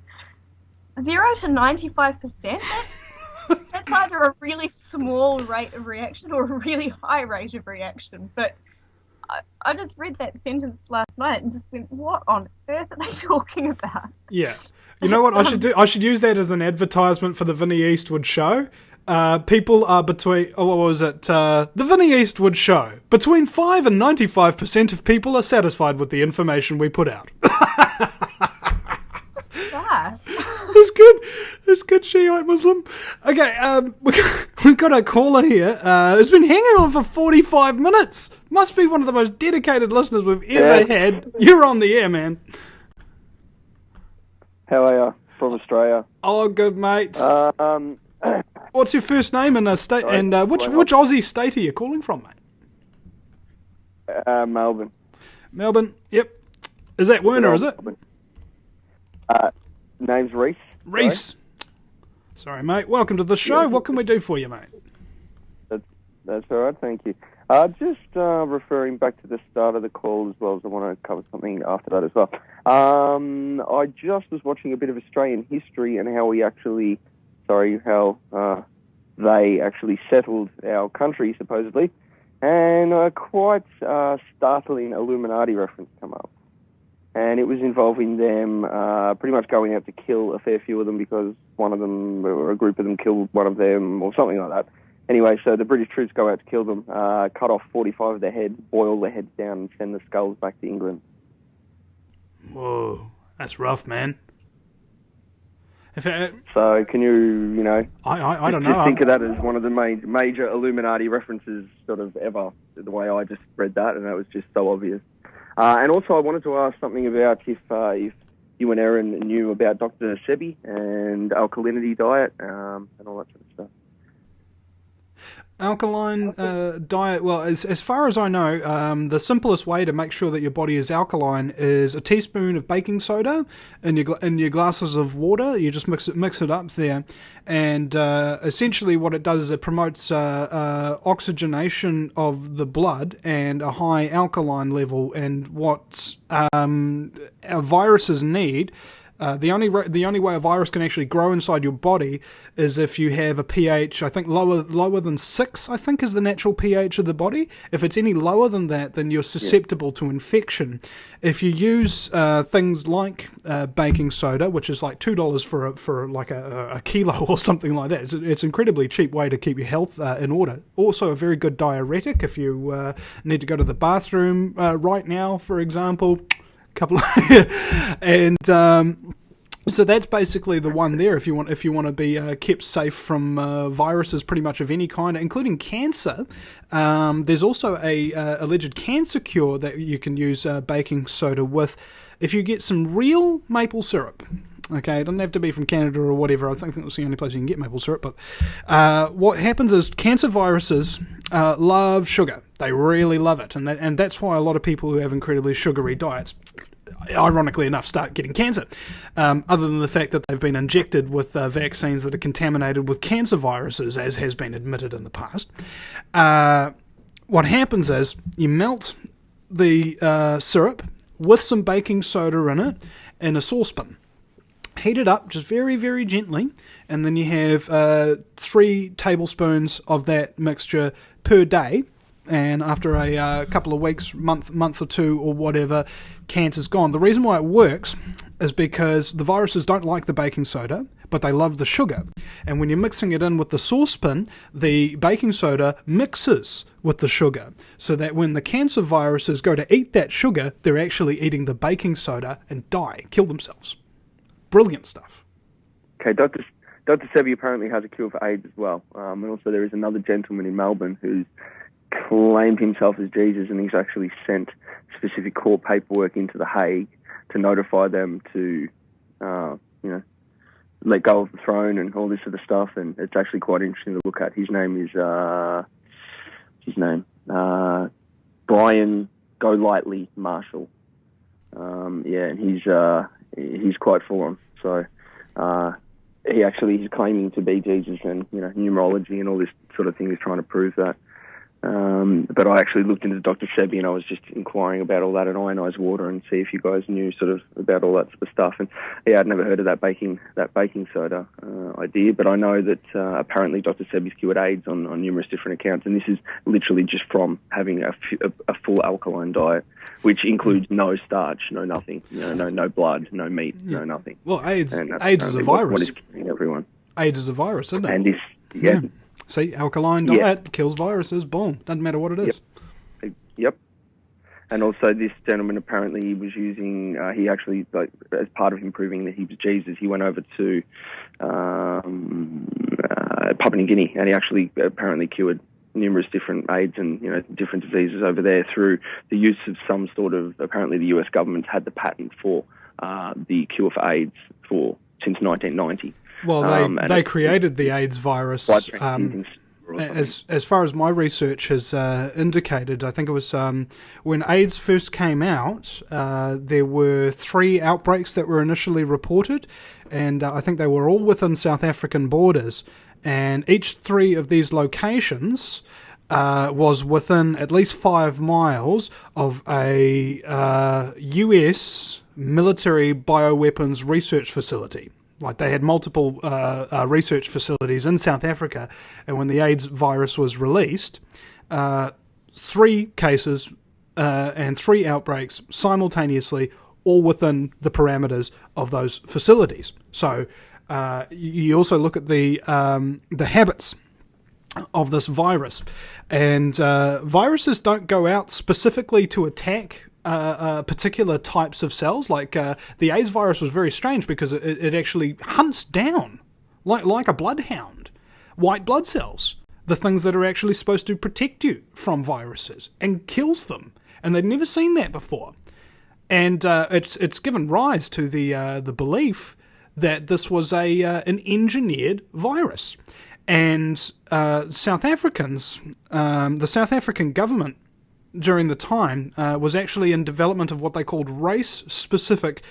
0 to 95%? That's either a really small rate of reaction or a really high rate of reaction. But I just read that sentence last night and just went, what on earth are they talking about? Yeah. You know what I should do? I should use that as an advertisement for the Vinny Eastwood Show. People are between... Oh, what was it? The Vinny Eastwood Show. Between 5 and 95% of people are satisfied with the information we put out. Yeah. It's good, Shiite Muslim. Okay, we've got a caller here who's been hanging on for 45 minutes. Must be one of the most dedicated listeners we've ever had. You're on the air, man. How are you? From Australia. Oh, good, mate. What's your first name and state? And which Aussie state are you calling from, mate? Melbourne. Melbourne. Yep. Is that Werner? Is it? Name's Reese. Reese. Sorry, mate. Welcome to the show. What can we do for you, mate? That's all right. Thank you. Just referring back to the start of the call as well, as I want to cover something after that as well. I just was watching a bit of Australian history and how they actually settled our country, supposedly, and a quite startling Illuminati reference come up. And it was involving them pretty much going out to kill a fair few of them because one of them, or a group of them, killed one of them, or something like that. Anyway, so the British troops go out to kill them, cut off 45 of their heads, boil their heads down, and send the skulls back to England. Whoa, that's rough, man. So can you I don't know. Just think of that as one of the major Illuminati references sort of ever, the way I just read that, and that was just so obvious. And also I wanted to ask something about if you and Erin knew about Dr. Sebi and alkalinity diet and all that sort of stuff. Alkaline diet, well, as far as I know, the simplest way to make sure that your body is alkaline is a teaspoon of baking soda in your glasses of water. You just mix it up there, and essentially what it does is it promotes oxygenation of the blood and a high alkaline level. And what viruses need. The only way a virus can actually grow inside your body is if you have a pH, I think lower than 6, I think, is the natural pH of the body. If it's any lower than that, then you're susceptible to infection. If you use things like baking soda, which is like $2 for like a kilo or something like that, it's an incredibly cheap way to keep your health in order. Also a very good diuretic if you need to go to the bathroom right now, for example. And so that's basically the one there. If you want to be kept safe from viruses, pretty much of any kind, including cancer. There's also a alleged cancer cure that you can use baking soda with if you get some real maple syrup. Okay, it doesn't have to be from Canada or whatever. I think that's the only place you can get maple syrup. But what happens is cancer viruses love sugar. They really love it. And that's why a lot of people who have incredibly sugary diets, ironically enough, start getting cancer. Other than the fact that they've been injected with vaccines that are contaminated with cancer viruses, as has been admitted in the past. What happens is you melt the syrup with some baking soda in it in a saucepan. Heat it up just very, very gently, and then you have 3 tablespoons of that mixture per day. And after a couple of weeks, month or two or whatever, cancer's gone. The reason why it works is because the viruses don't like the baking soda, but they love the sugar. And when you're mixing it in with the saucepan, the baking soda mixes with the sugar, so that when the cancer viruses go to eat that sugar, they're actually eating the baking soda and kill themselves. Brilliant stuff. Okay, Dr. Sebi apparently has a cure for AIDS as well. And also there is another gentleman in Melbourne who's claimed himself as Jesus, and he's actually sent specific court paperwork into The Hague to notify them to, let go of the throne and all this sort of stuff. And it's actually quite interesting to look at. His name is, Brian Golightly Marshall. And he's quite full on. So he's claiming to be Jesus, and numerology and all this sort of thing is trying to prove that. But I actually looked into Dr. Sebi, and I was just inquiring about all that and ionized water, and see if you guys knew sort of about all that sort of stuff. And I'd never heard of that baking soda idea, but I know that apparently Dr. Sebi's cured AIDS on numerous different accounts, and this is literally just from having a full alkaline diet, which includes no starch, no nothing, no blood, no meat, no nothing. Well, AIDS is a virus. What is killing everyone? AIDS is a virus, isn't it? And this, yeah. See, alkaline diet kills viruses. Boom. Doesn't matter what it is. Yep. And also this gentleman, apparently he was using, he actually, as part of him proving that he was Jesus, he went over to Papua New Guinea, and he actually apparently cured numerous different AIDS and different diseases over there through the use of some sort of, apparently the US government had the patent for the cure for AIDS since 1990. Well, they created the AIDS virus. As far as my research has indicated, I think it was when AIDS first came out, there were 3 outbreaks that were initially reported, and I think they were all within South African borders. And each 3 of these locations was within at least 5 miles of a US military bioweapons research facility. Like, they had multiple research facilities in South Africa, and when the AIDS virus was released, 3 cases and 3 outbreaks simultaneously, all within the parameters of those facilities. So you also look at the habits of this virus. And viruses don't go out specifically to attack particular types of cells. Like the AIDS virus was very strange because it actually hunts down, like a bloodhound, white blood cells, the things that are actually supposed to protect you from viruses, and kills them. And they'd never seen that before. And it's given rise to the belief that this was an engineered virus. And South Africans, the South African government during the time was actually in development of what they called race-specific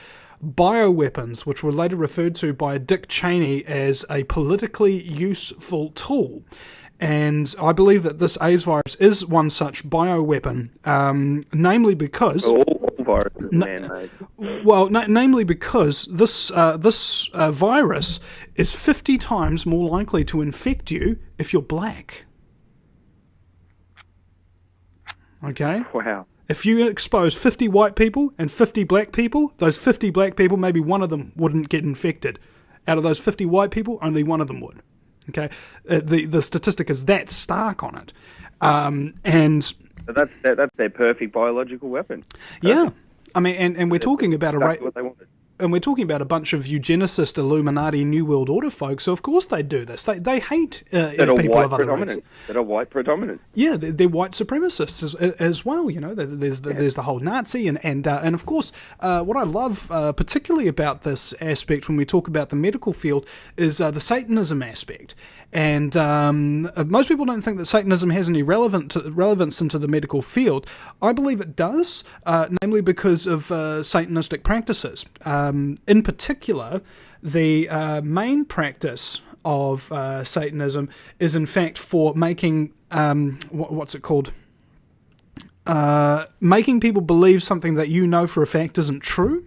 bioweapons, which were later referred to by Dick Cheney as a politically useful tool. And I believe that this AIDS virus is one such bioweapon, namely because... All viruses man-made. Well, namely because this virus is 50 times more likely to infect you if you're black. Okay? Wow. If you expose 50 white people and 50 black people, those 50 black people, maybe one of them wouldn't get infected. Out of those 50 white people, only one of them would. Okay? The statistic is that stark on it. And So that's their perfect biological weapon. Yeah. I mean, and we're talking about exactly what they wanted. And we're talking about a bunch of eugenicist, Illuminati, New World Order folks, so of course they do this. They hate people of other races. That are white predominant. Yeah, they're white supremacists as well. You know, there's the whole Nazi and of course what I love particularly about this aspect when we talk about the medical field is the Satanism aspect. And most people don't think that Satanism has any relevance into the medical field. I believe it does, namely because of Satanistic practices. In particular, the main practice of Satanism is in fact for making, what's it called? Making people believe something that you know for a fact isn't true.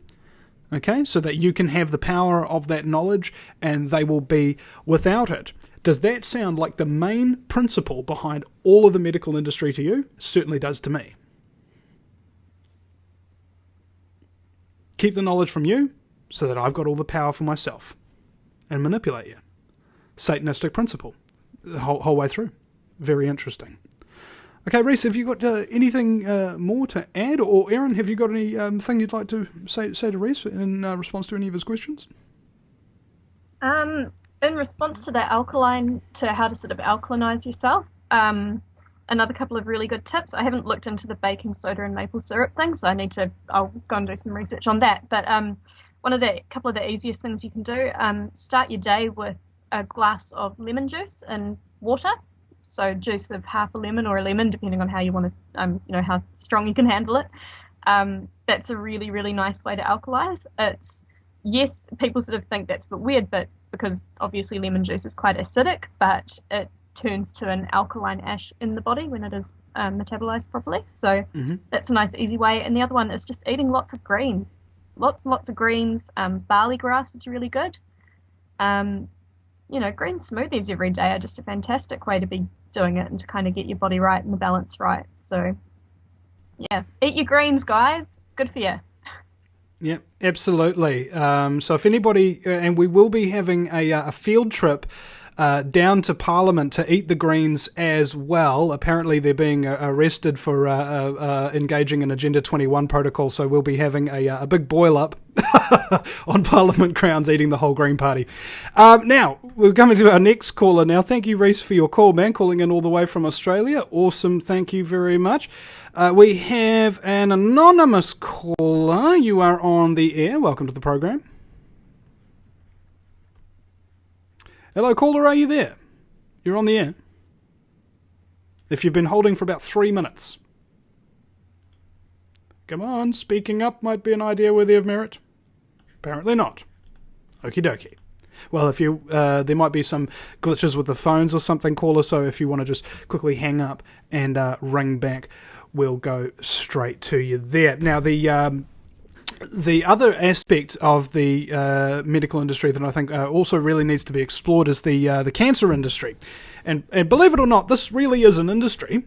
Okay, so that you can have the power of that knowledge and they will be without it. Does that sound like the main principle behind all of the medical industry to you? Certainly does to me. Keep the knowledge from you so that I've got all the power for myself and manipulate you. Satanistic principle the whole way through. Very interesting. Okay, Reese, have you got anything more to add? Or Erin, have you got any thing you'd like to say to Reese in response to any of his questions? In response to that alkaline, to how to sort of alkalinize yourself, another couple of really good tips. I haven't looked into the baking soda and maple syrup thing, so I'll go and do some research on that. But couple of the easiest things you can do, start your day with a glass of lemon juice and water. So juice of half a lemon or a lemon, depending on how you want to, how strong you can handle it. That's a really, really nice way to alkalize. Yes, people sort of think that's a bit weird, but because obviously lemon juice is quite acidic, but it turns to an alkaline ash in the body when it is metabolized properly. So that's a nice, easy way. And the other one is just eating lots of greens. Lots and lots of greens. Barley grass is really good. Green smoothies every day are just a fantastic way to be doing it and to kind of get your body right and the balance right. So, yeah, eat your greens, guys. It's good for you. Yeah, absolutely. So if anybody, and we will be having a field trip down to Parliament to eat the greens as well. Apparently they're being arrested for engaging in Agenda 21 protocol, so we'll be having a big boil up on Parliament grounds eating the whole Green Party. Now, we're coming to our next caller now. Thank you, Reese, for your call, man, calling in all the way from Australia. Awesome, thank you very much. We have an anonymous caller. You are on the air. Welcome to the program. Hello, caller, are you there? You're on the air. If you've been holding for about 3 minutes. Come on, speaking up might be an idea worthy of merit. Apparently not. Okie dokie. Well, if you there might be some glitches with the phones or something, caller, so if you want to just quickly hang up and ring back, we'll go straight to you there. Now, the other aspect of the medical industry that I think also really needs to be explored is the cancer industry. And believe it or not, this really is an industry,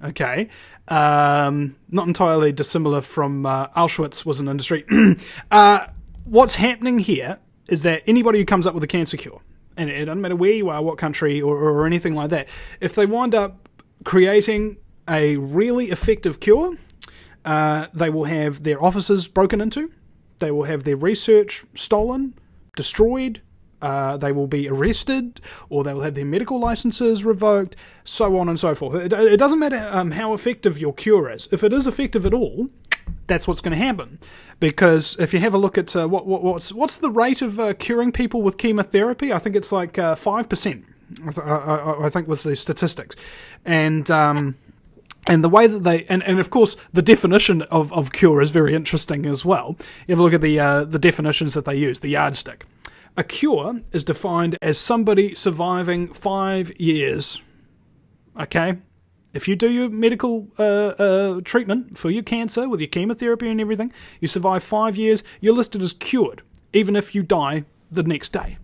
okay? Not entirely dissimilar from Auschwitz was an industry. What's happening here is that anybody who comes up with a cancer cure, and it doesn't matter where you are, what country, or anything like that, if they wind up creating a really effective cure, they will have their offices broken into, they will have their research stolen, destroyed, they will be arrested, or they will have their medical licenses revoked, so on and so forth. It doesn't matter how effective your cure is. If it is effective at all, that's what's going to happen. Because if you have a look at what's the rate of curing people with chemotherapy, I think it's like 5%. I think was the statistics, and the way that they and of course the definition of cure is very interesting as well. You have a look at the definitions that they use, the yardstick. A cure is defined as somebody surviving 5 years. Okay? If you do your medical treatment for your cancer with your chemotherapy and everything, you survive 5 years, you're listed as cured, even if you die the next day.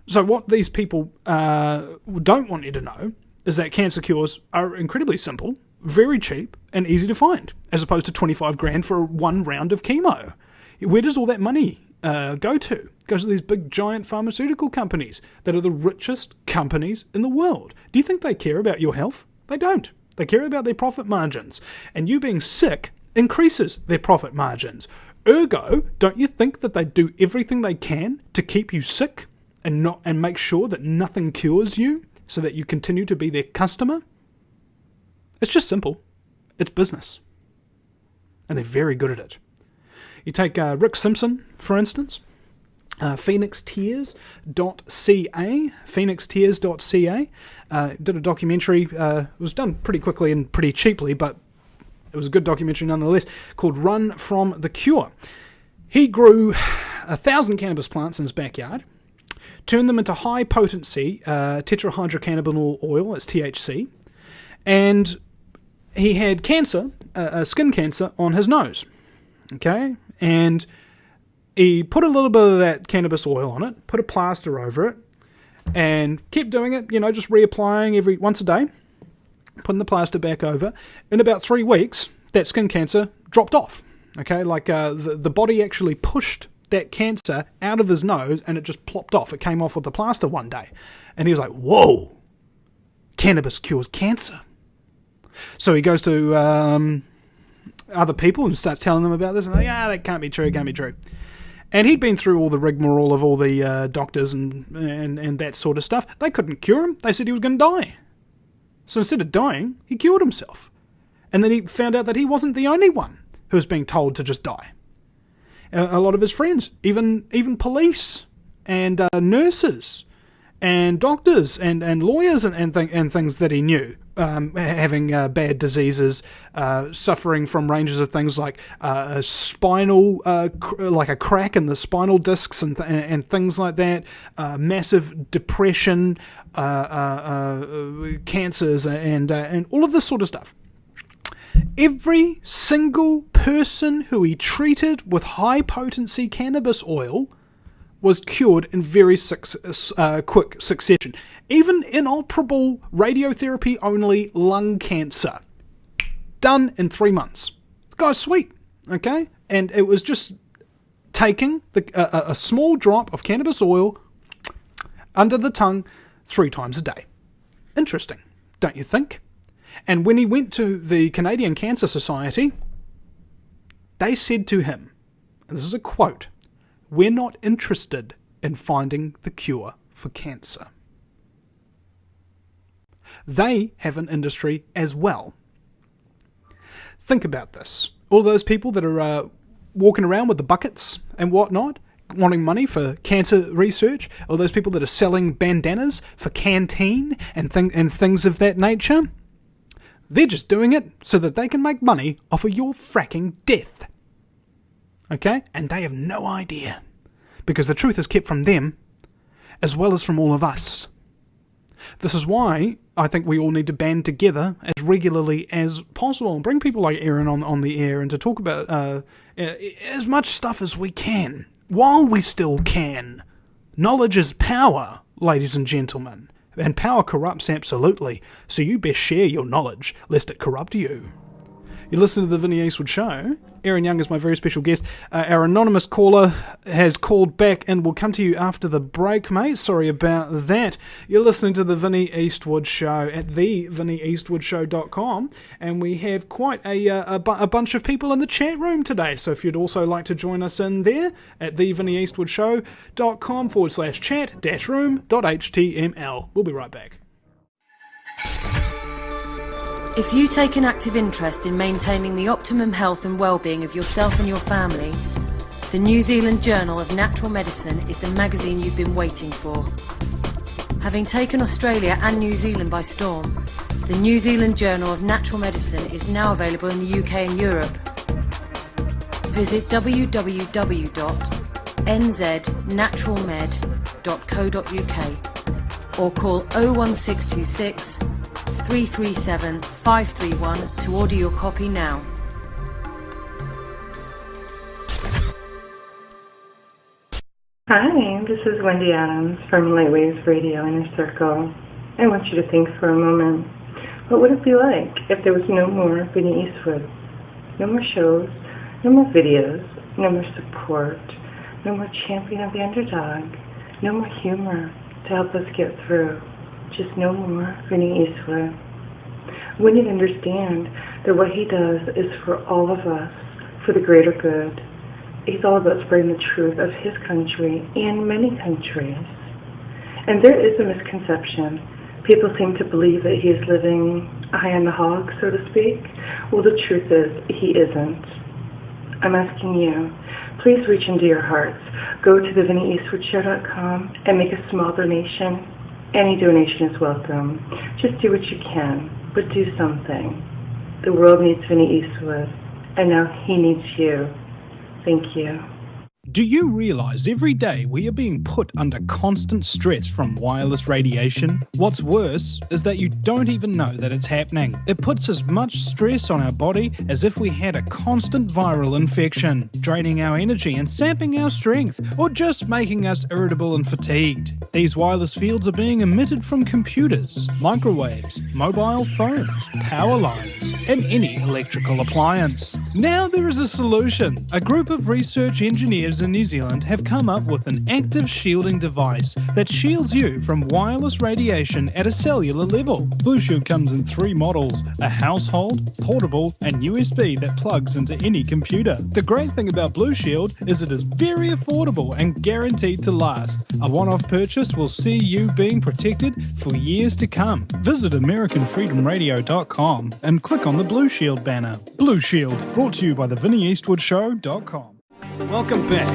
So what these people don't want you to know is that cancer cures are incredibly simple, very cheap, and easy to find, as opposed to 25 grand for one round of chemo. Where does all that money go to? It goes to these big giant pharmaceutical companies that are the richest companies in the world. Do you think they care about your health? They don't. They care about their profit margins. And you being sick increases their profit margins. Ergo, don't you think that they do everything they can to keep you sick and make sure that nothing cures you so that you continue to be their customer? It's just simple. It's business. And they're very good at it. You take Rick Simpson, for instance, phoenixtears.ca, did a documentary, it was done pretty quickly and pretty cheaply, but it was a good documentary nonetheless, called Run From the Cure. He grew 1,000 cannabis plants in his backyard, turned them into high-potency tetrahydrocannabinol oil, it's THC, and he had cancer, skin cancer, on his nose. Okay, and he put a little bit of that cannabis oil on it, put a plaster over it, and kept doing it, just reapplying once a day, putting the plaster back over. In about 3 weeks, that skin cancer dropped off. Okay, like the body actually pushed that cancer out of his nose, and it just plopped off. It came off with the plaster one day, and he was like, "Whoa, cannabis cures cancer." So he goes to other people and starts telling them about this, and they're like, that can't be true, it can't be true. And he'd been through all the rigmarole of all the doctors and that sort of stuff. They couldn't cure him. They said he was going to die. So instead of dying, he cured himself. And then he found out that he wasn't the only one who was being told to just die. A lot of his friends, even police and nurses and doctors and lawyers and things that he knew, having bad diseases, suffering from ranges of things like a spinal, like a crack in the spinal discs and things like that, massive depression, cancers, and all of this sort of stuff. Every single person who he treated with high-potency cannabis oil was cured in very quick succession. Even inoperable radiotherapy-only lung cancer. Done in 3 months. The guy's sweet, okay? And it was just taking a small drop of cannabis oil under the tongue 3 times a day. Interesting, don't you think? And when he went to the Canadian Cancer Society, they said to him, and this is a quote, "We're not interested in finding the cure for cancer." They have an industry as well. Think about this. All those people that are walking around with the buckets and whatnot, wanting money for cancer research, all those people that are selling bandanas for canteen and things of that nature, they're just doing it so that they can make money off of your fracking death. Okay? And they have no idea. Because the truth is kept from them, as well as from all of us. This is why I think we all need to band together as regularly as possible and bring people like Erin on the air and to talk about as much stuff as we can, while we still can. Knowledge is power, ladies and gentlemen. And power corrupts absolutely, so you best share your knowledge, lest it corrupt you. You listen to the Vinny Eastwood Show. Erin Young is my very special guest. Our anonymous caller has called back and will come to you after the break, mate. Sorry about that. You're listening to the Vinny Eastwood Show at thevinnyeastwoodshow.com, and we have quite a bunch of people in the chat room today. So if you'd also like to join us in there at thevinnyeastwoodshow.com/chat-room.html. We'll be right back. If you take an active interest in maintaining the optimum health and well-being of yourself and your family, the New Zealand Journal of Natural Medicine is the magazine you've been waiting for. Having taken Australia and New Zealand by storm, the New Zealand Journal of Natural Medicine is now available in the UK and Europe. Visit www.nznaturalmed.co.uk or call 01626 337 531 to order your copy now. Hi, this is Wendy Adams from Lightwaves Radio Inner Circle. I want you to think for a moment. What would it be like if there was no more Vinny Eastwood? No more shows, no more videos, no more support, no more champion of the underdog, no more humor to help us get through. Just no more Vinny Eastwood. We need to understand that what he does is for all of us, for the greater good. He's all about spreading the truth of his country and many countries. And there is a misconception. People seem to believe that he is living high on the hog, so to speak. Well, the truth is, he isn't. I'm asking you, please reach into your hearts. Go to thevinnyeastwoodshow.com and make a small donation. Any donation is welcome. Just do what you can, but do something. The world needs Vinny Eastwood, and now he needs you. Thank you. Do you realise every day we are being put under constant stress from wireless radiation? What's worse is that you don't even know that it's happening. It puts as much stress on our body as if we had a constant viral infection, draining our energy and sapping our strength, or just making us irritable and fatigued. These wireless fields are being emitted from computers, microwaves, mobile phones, power lines, and any electrical appliance. Now there is a solution. A group of research engineers in New Zealand have come up with an active shielding device that shields you from wireless radiation at a cellular level. Blue Shield comes in 3 models: a household, portable, and USB that plugs into any computer. The great thing about Blue Shield is it is very affordable and guaranteed to last. A one-off purchase will see you being protected for years to come. Visit AmericanFreedomRadio.com and click on the Blue Shield banner. Blue Shield, brought to you by theVinnyEastwoodShow.com. Welcome back.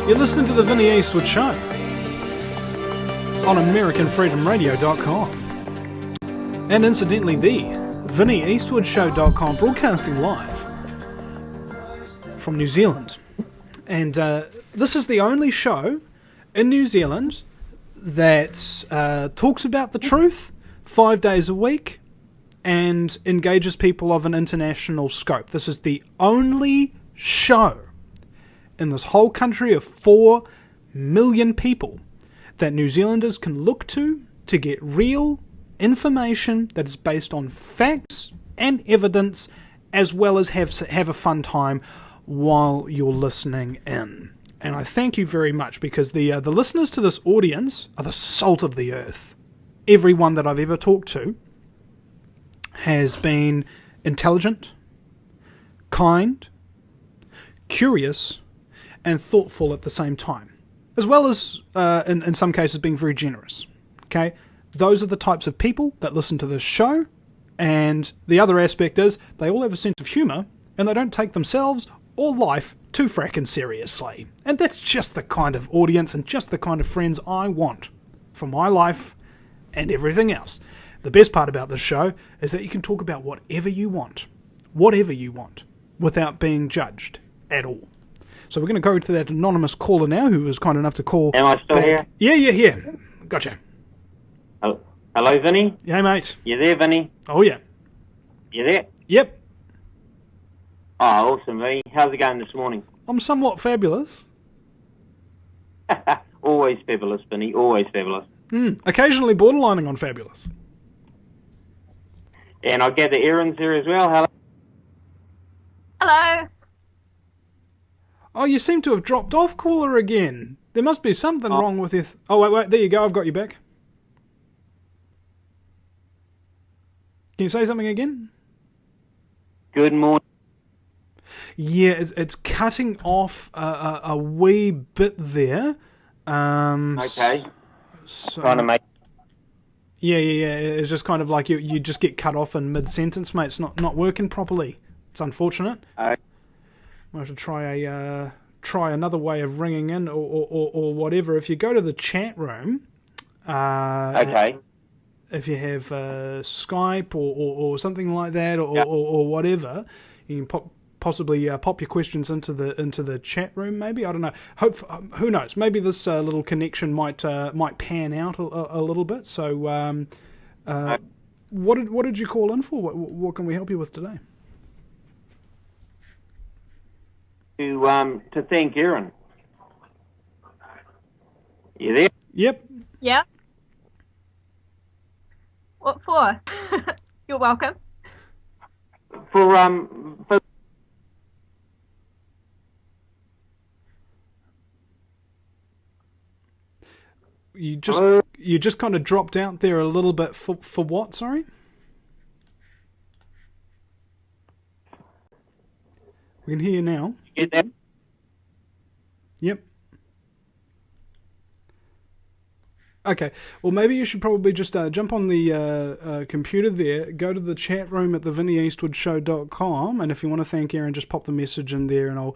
You're listening to the Vinny Eastwood Show on AmericanFreedomRadio.com. And incidentally, the VinnyEastwoodShow.com, broadcasting live from New Zealand. And this is the only show in New Zealand that talks about the truth 5 days a week and engages people of an international scope. This is the only show in this whole country of 4 million people that New Zealanders can look to get real information that is based on facts and evidence, as well as have a fun time while you're listening in. And I thank you very much, because the listeners to this audience are the salt of the earth. Everyone that I've ever talked to has been intelligent, kind, curious, and thoughtful at the same time, as well as, in some cases, being very generous. Okay? Those are the types of people that listen to this show, and the other aspect is they all have a sense of humour, and they don't take themselves or life too frackin' seriously. And that's just the kind of audience and just the kind of friends I want for my life and everything else. The best part about this show is that you can talk about whatever you want, without being judged at all. So we're going to go to that anonymous caller now, who was kind enough to call. Am I still back. here? Yeah. Gotcha. Hello, Vinny? Yeah, mate. You there, Vinny? Oh, yeah. You there? Yep. Oh, awesome, Vinny. How's it going this morning? I'm somewhat fabulous. Always fabulous, Vinny. Always fabulous. Occasionally borderlining on fabulous. And I gather Erin's there as well. Hello. Hello. Oh, you seem to have dropped off, caller, again. There must be something wrong with your... Oh, wait, there you go. I've got you back. Can you say something again? Good morning. Yeah, it's cutting off a wee bit there. Okay. So, Trying to make... Yeah. It's just kind of like you just get cut off in mid-sentence, mate. It's not working properly. It's unfortunate. Okay. I should try another way of ringing in or whatever. If you go to the chat room, Okay. if you have Skype or something like that or whatever, you can possibly pop your questions into the chat room. Maybe, I don't know. Who knows? Maybe this little connection might pan out a little bit. So, what did you call in for? What can we help you with today? To thank Erin. You there? Yep. Yeah. What for? You're welcome. For You just kind of dropped out there a little bit for what? Sorry. We can hear you now. You get that? Yep. Okay. Well, maybe you should probably just jump on the computer there, go to the chat room at the VinnyEastwoodShow.com, and if you want to thank Erin, just pop the message in there, and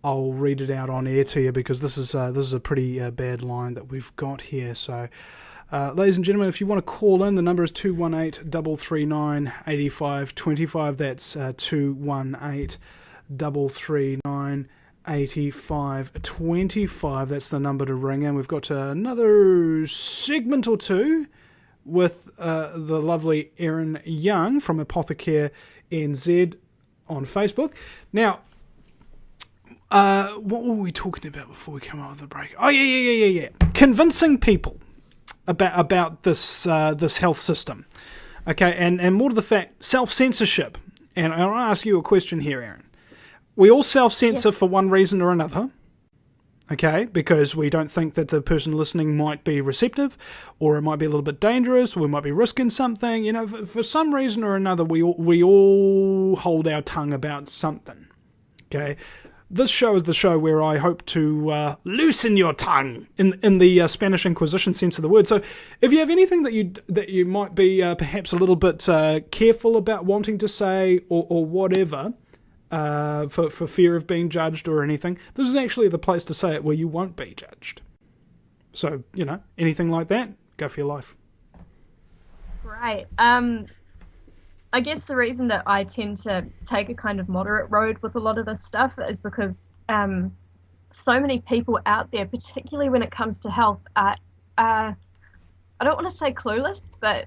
I'll read it out on air to you, because this is a pretty bad line that we've got here. So, ladies and gentlemen, if you want to call in, the number is 218-339-8525. That's 218-339-8525. That's the number to ring in. We've got another segment or two with the lovely Erin Young from Apothecare NZ on Facebook. Now, what were we talking about before we come out of the break? Oh, yeah. Convincing people about this health system. Okay, and more to the fact, self-censorship. And I want to ask you a question here, Erin. We all self-censor for one reason or another, okay, because we don't think that the person listening might be receptive, or it might be a little bit dangerous, or we might be risking something. You know, for some reason or another, we all hold our tongue about something, okay? This show is the show where I hope to loosen your tongue in the Spanish Inquisition sense of the word. So, if you have anything that you might be perhaps a little bit careful about wanting to say or whatever, for fear of being judged or anything, this is actually the place to say it where you won't be judged. So, you know, anything like that, go for your life. Right. I guess the reason that I tend to take a kind of moderate road with a lot of this stuff is because so many people out there, particularly when it comes to health, are, I don't want to say clueless, but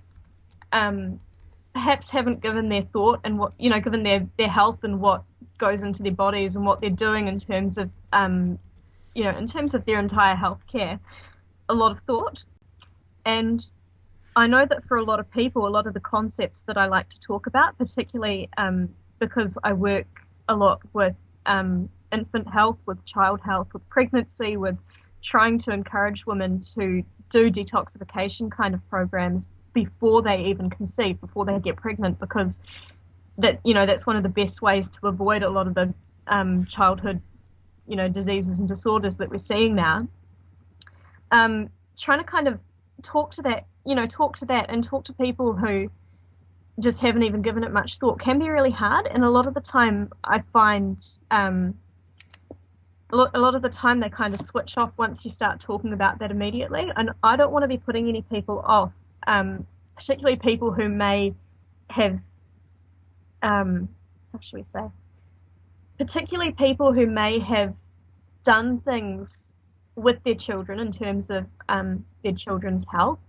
perhaps haven't given their thought and given their health and what goes into their bodies and what they're doing in terms of, in terms of their entire health care, a lot of thought. And I know that for a lot of people, a lot of the concepts that I like to talk about, particularly because I work a lot with infant health, with child health, with pregnancy, with trying to encourage women to do detoxification kind of programs before they even conceive, before they get pregnant, because that's one of the best ways to avoid a lot of the childhood, diseases and disorders that we're seeing now. Trying to kind of talk to that and talk to people who just haven't even given it much thought can be really hard. And a lot of the time I find a lot of the time they kind of switch off once you start talking about that immediately. And I don't want to be putting any people off, particularly people who may have, particularly people who may have done things with their children in terms of their children's health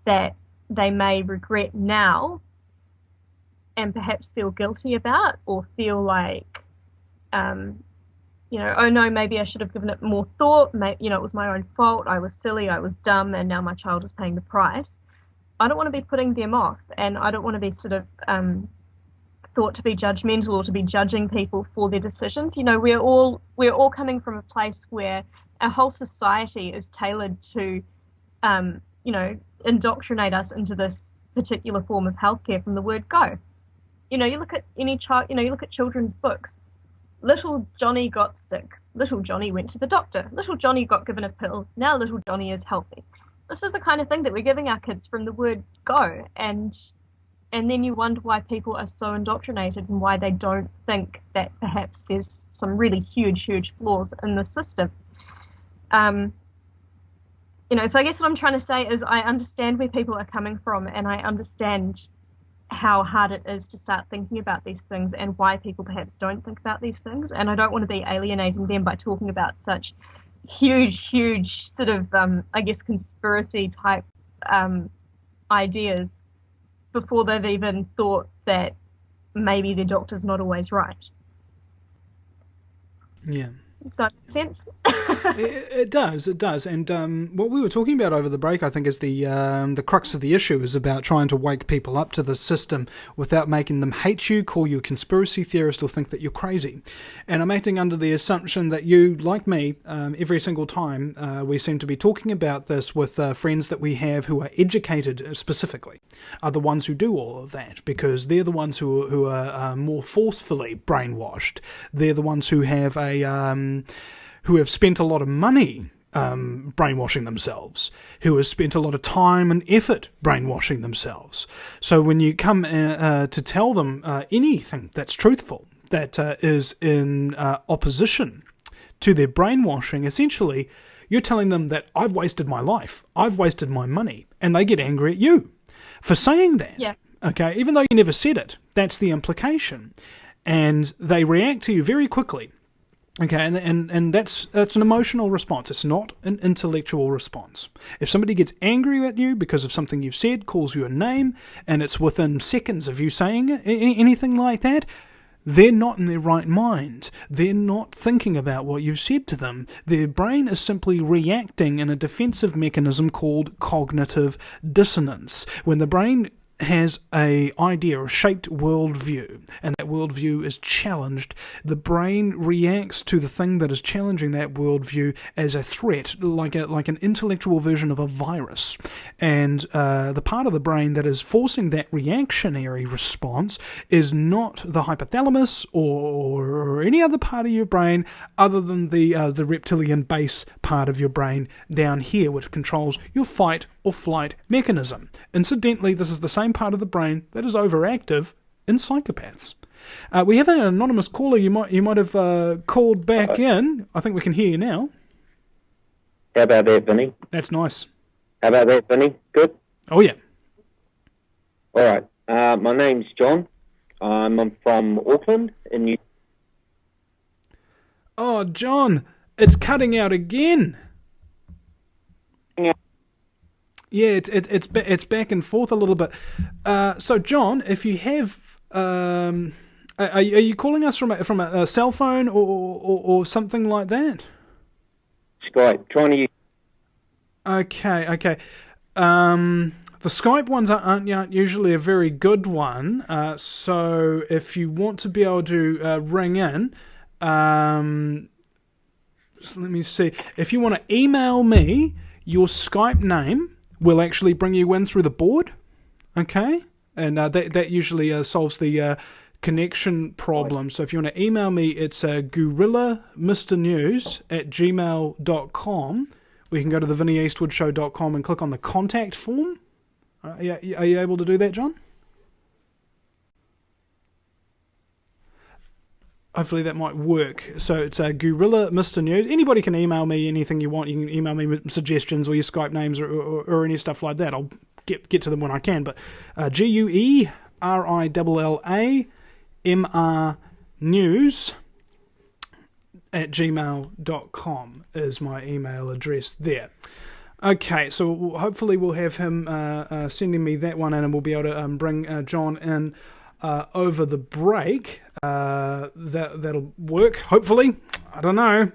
that they may regret now and perhaps feel guilty about, or feel like oh no, maybe I should have given it more thought. It was my own fault. I was silly. I was dumb, and now my child is paying the price. I don't want to be putting them off, and I don't want to be sort of thought to be judgmental or to be judging people for their decisions. We're all coming from a place where our whole society is tailored to, indoctrinate us into this particular form of healthcare from the word go. You look at any child. You look at children's books. Little Johnny got sick. Little Johnny went to the doctor. Little Johnny got given a pill. Now little Johnny is healthy. This is the kind of thing that we're giving our kids from the word go, and then you wonder why people are so indoctrinated and why they don't think that perhaps there's some really huge flaws in the system. So I guess what I'm trying to say is I understand where people are coming from, and I understand how hard it is to start thinking about these things and why people perhaps don't think about these things. And I don't want to be alienating them by talking about such huge sort of, conspiracy type ideas before they've even thought that maybe their doctor's not always right. Yeah. Does that make sense? It does. And what we were talking about over the break, I think, is the crux of the issue is about trying to wake people up to the system without making them hate you, call you a conspiracy theorist, or think that you're crazy. And I'm acting under the assumption that you, like me, every single time we seem to be talking about this with friends that we have who are educated specifically, are the ones who do all of that, because they're the ones who are more forcefully brainwashed. They're the ones who have who have spent a lot of money brainwashing themselves, who have spent a lot of time and effort brainwashing themselves. So when you come to tell them anything that's truthful, that is in opposition to their brainwashing, essentially you're telling them that I've wasted my life, I've wasted my money, and they get angry at you for saying that. Yeah. Okay, even though you never said it, that's the implication. And they react to you very quickly. Okay, and that's an emotional response. It's not an intellectual response. If somebody gets angry at you because of something you've said, calls you a name, and it's within seconds of you saying it, anything like that, they're not in their right mind. They're not thinking about what you've said to them. Their brain is simply reacting in a defensive mechanism called cognitive dissonance. When the brain has a idea, a shaped worldview, and that worldview is challenged, the brain reacts to the thing that is challenging that worldview as a threat, like an intellectual version of a virus. And the part of the brain that is forcing that reactionary response is not the hypothalamus or any other part of your brain other than the reptilian base part of your brain down here, which controls your fight or flight mechanism. Incidentally, this is the same part of the brain that is overactive in psychopaths. We have an anonymous caller. You might have called back in. I think we can hear you now. How about that, Vinny? That's nice. How about that, Vinny? Good? Oh, yeah. All right. My name's John. I'm from Auckland in New... Oh, John, it's cutting out again. Yeah, it's back and forth a little bit. So, John, if you have, are you calling us from a cell phone or something like that? Skype, trying to use... Okay. The Skype ones aren't usually a very good one. So, if you want to be able to ring in, just let me see. If you want to email me your Skype name, we'll actually bring you in through the board, okay? And that usually solves the connection problem. So if you want to email me, it's gorillamrnews@gmail.com. We can go to the VinnyEastwoodShow.com and click on the contact form. Are you able to do that, John? Hopefully that might work. So it's Gorilla Mr. News. Anybody can email me anything you want. You can email me with suggestions or your Skype names or any stuff like that. I'll get to them when I can. But GUERILLAMR news@gmail.com is my email address there. Okay, so hopefully we'll have him sending me that one in, and we'll be able to bring John in over the break. that'll work. Hopefully, I don't know.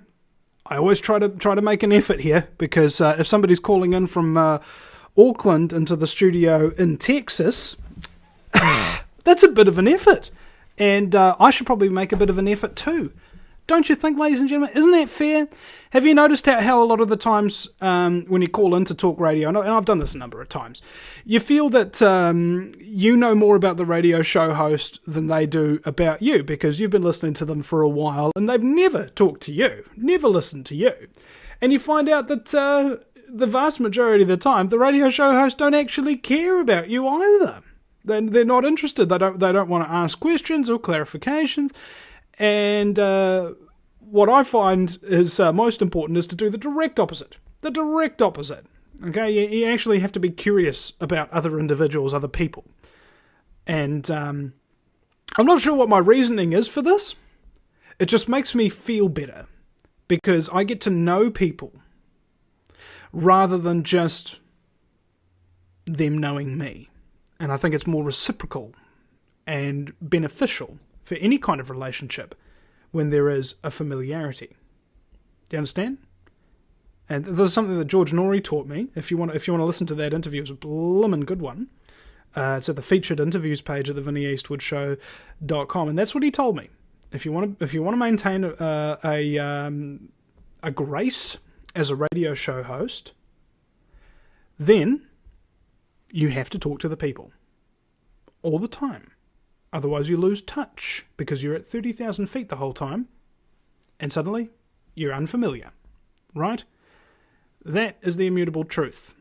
I always try to make an effort here, because if somebody's calling in from Auckland into the studio in Texas, that's a bit of an effort, and I should probably make a bit of an effort too. Don't you think, ladies and gentlemen? Isn't that fair? Have you noticed how a lot of the times when you call in to talk radio, and I've done this a number of times, you feel that you know more about the radio show host than they do about you, because you've been listening to them for a while and they've never talked to you, never listened to you. And you find out that the vast majority of the time, the radio show hosts don't actually care about you either. They're not interested. They don't want to ask questions or clarifications. And what I find is most important is to do the direct opposite. The direct opposite. Okay, you actually have to be curious about other individuals, other people. And I'm not sure what my reasoning is for this. It just makes me feel better, because I get to know people rather than just them knowing me. And I think it's more reciprocal and beneficial for any kind of relationship when there is a familiarity. Do you understand? And this is something that George Norrie taught me. If you want to listen to that interview, it's a bloomin' good one. It's at the featured interviews page at the VinnyEastwoodShow.com, and that's what he told me. If you want to maintain a grace as a radio show host, then you have to talk to the people all the time. Otherwise you lose touch, because you're at 30,000 feet the whole time, and suddenly you're unfamiliar, right? That is the immutable truth.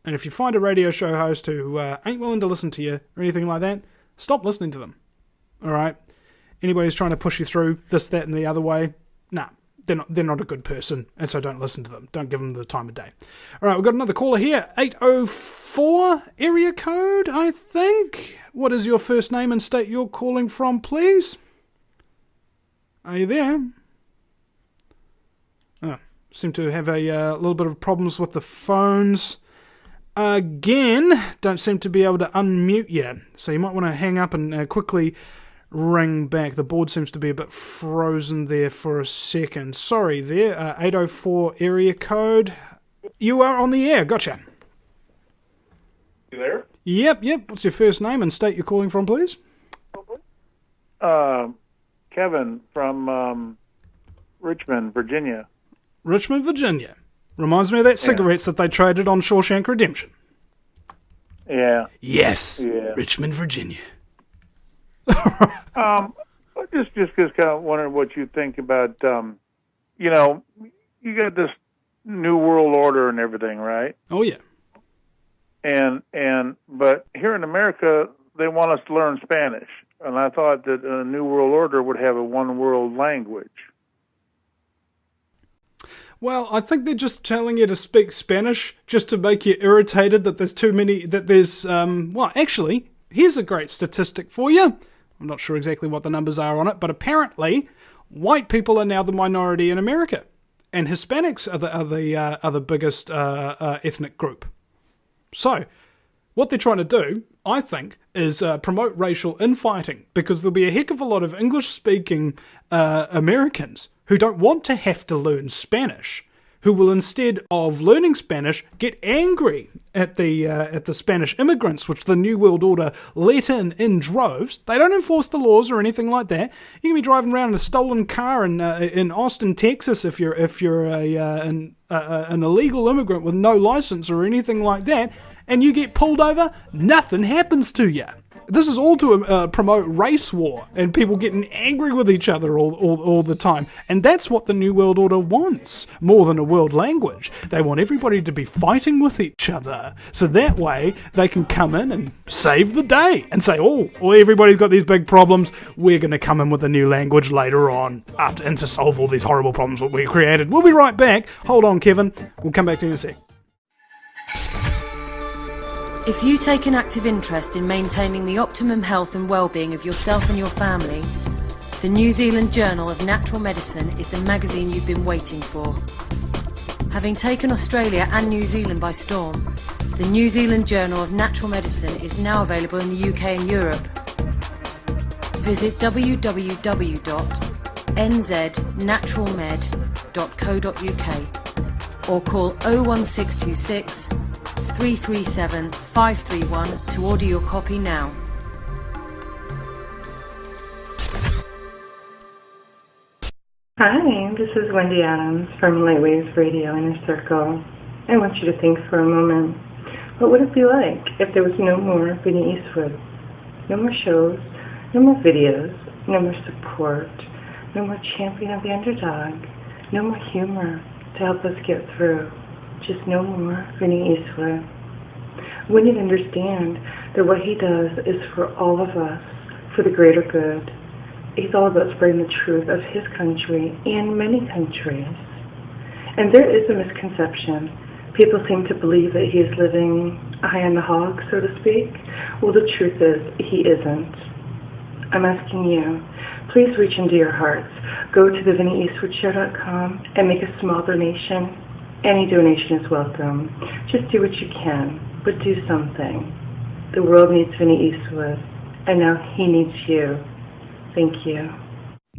And if you find a radio show host who ain't willing to listen to you or anything like that, stop listening to them, all right? Anybody who's trying to push you through this, that, and the other way, nah, they're not a good person, and so don't listen to them. Don't give them the time of day. All right, we've got another caller here, 804 area code, I think. What is your first name and state you're calling from, please? Are you there? Oh, seem to have a little bit of problems with the phones. Again, don't seem to be able to unmute you, so you might want to hang up and quickly ring back. The board seems to be a bit frozen there for a second. Sorry there, 804 area code. You are on the air, gotcha. You there? Yep. What's your first name and state you're calling from, please? Kevin from Richmond, Virginia. Richmond, Virginia. Reminds me of that cigarettes that they traded on Shawshank Redemption. Yeah. Yes. Yeah. Richmond, Virginia. Just kind of wondering what you think about, you got this new world order and everything, right? Oh yeah. But here in America, they want us to learn Spanish, and I thought that a new world order would have a one world language. Well, I think they're just telling you to speak Spanish just to make you irritated that there's too many, that there's, well, actually, here's a great statistic for you. I'm not sure exactly what the numbers are on it, but apparently white people are now the minority in America, and Hispanics are the biggest ethnic group. So, what they're trying to do, I think, is promote racial infighting, because there'll be a heck of a lot of English-speaking Americans who don't want to have to learn Spanish, who will, instead of learning Spanish, get angry at the Spanish immigrants, which the New World Order let in droves. They don't enforce the laws or anything like that. You can be driving around in a stolen car in Austin, Texas, if you're an illegal immigrant with no license or anything like that, and you get pulled over. Nothing happens to you. This is all to promote race war and people getting angry with each other all the time. And that's what the New World Order wants, more than a world language. They want everybody to be fighting with each other, so that way they can come in and save the day and say, oh, everybody's got these big problems, we're going to come in with a new language later on and to solve all these horrible problems that we created. We'll be right back. Hold on, Kevin. We'll come back to you in a sec. If you take an active interest in maintaining the optimum health and well-being of yourself and your family, the New Zealand Journal of Natural Medicine is the magazine you've been waiting for. Having taken Australia and New Zealand by storm, the New Zealand Journal of Natural Medicine is now available in the UK and Europe. Visit www.nznaturalmed.co.uk or call 01626 337 531 to order your copy now. Hi, this is Wendy Adams from Lightwaves Radio Inner Circle. I want you to think for a moment. What would it be like if there was no more Vinny Eastwood? No more shows, no more videos, no more support, no more champion of the underdog, no more humor to help us get through. Just no more Vinny Eastwood. We need to understand that what he does is for all of us, for the greater good. He's all about spreading the truth of his country and many countries. And there is a misconception. People seem to believe that he is living high on the hog, so to speak. Well, the truth is, he isn't. I'm asking you, please reach into your hearts. Go to theVinnyEastwoodShow.com and make a small donation. Any donation is welcome. Just do what you can, but do something. The world needs Vinny Eastwood, and now he needs you. Thank you.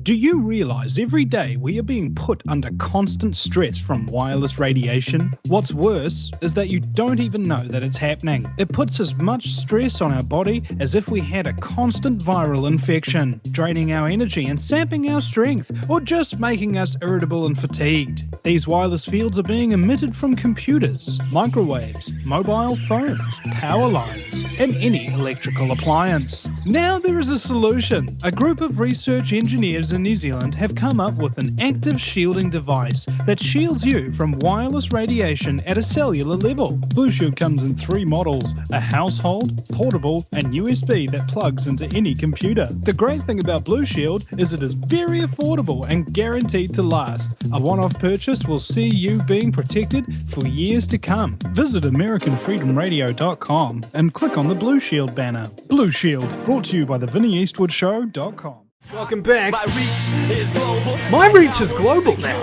Do you realise every day we are being put under constant stress from wireless radiation? What's worse is that you don't even know that it's happening. It puts as much stress on our body as if we had a constant viral infection, draining our energy and sapping our strength, or just making us irritable and fatigued. These wireless fields are being emitted from computers, microwaves, mobile phones, power lines, and any electrical appliance. Now there is a solution. A group of research engineers in New Zealand have come up with an active shielding device that shields you from wireless radiation at a cellular level. Blue Shield comes in 3 models: a household, portable, and USB that plugs into any computer. The great thing about Blue Shield is it is very affordable and guaranteed to last. A one-off purchase will see you being protected for years to come. Visit AmericanFreedomRadio.com and click on the Blue Shield banner. Blue Shield, brought to you by theVinnyEastwoodShow.com. Welcome back. My reach is global now.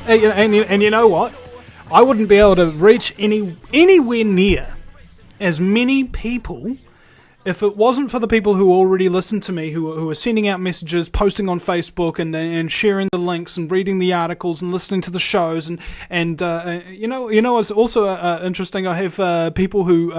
and you know what? I wouldn't be able to reach anywhere near as many people if it wasn't for the people who already listen to me, who are sending out messages, posting on Facebook, and sharing the links and reading the articles and listening to the shows, and you know it's also interesting. I have people who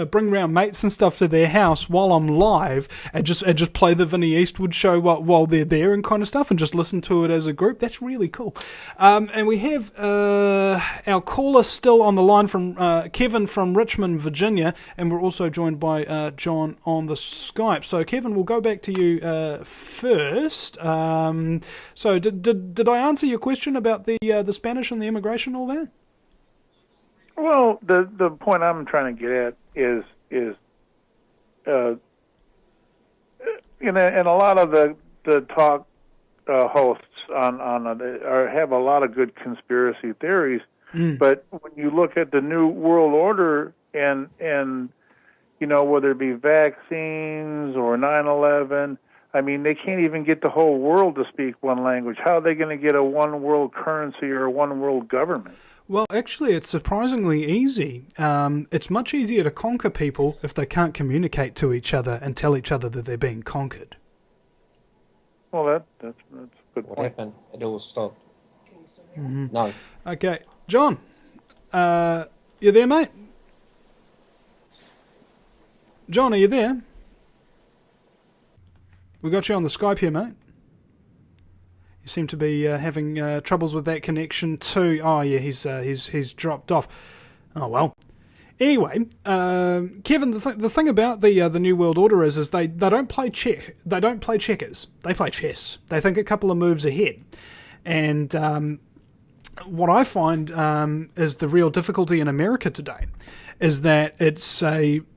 bring around mates and stuff to their house while I'm live and just play the Vinny Eastwood show while they're there and kind of stuff, and just listen to it as a group. That's really cool. And we have our caller still on the line from Kevin from Richmond, Virginia, and we're also joined by John on the Skype. So Kevin, we'll go back to you first. So did I answer your question about the Spanish and the immigration, all that? Well, the point I'm trying to get at is and a lot of the talk hosts have a lot of good conspiracy theories, but when you look at the New World Order and you know, whether it be vaccines or 9/11, I mean, they can't even get the whole world to speak one language. How are they going to get a one world currency or a one world government? Well, actually, it's surprisingly easy. It's much easier to conquer people if they can't communicate to each other and tell each other that they're being conquered. Well, that's a good point. What happened? It all stopped. Mm-hmm. No. Okay, John, you there, mate? John, are you there? We got you on the Skype here, mate. You seem to be having troubles with that connection too. Oh yeah, he's dropped off. Oh well. Anyway, Kevin, the thing about the New World Order is they don't play They don't play checkers. They play chess. They think a couple of moves ahead, and what I find is the real difficulty in America today is that it's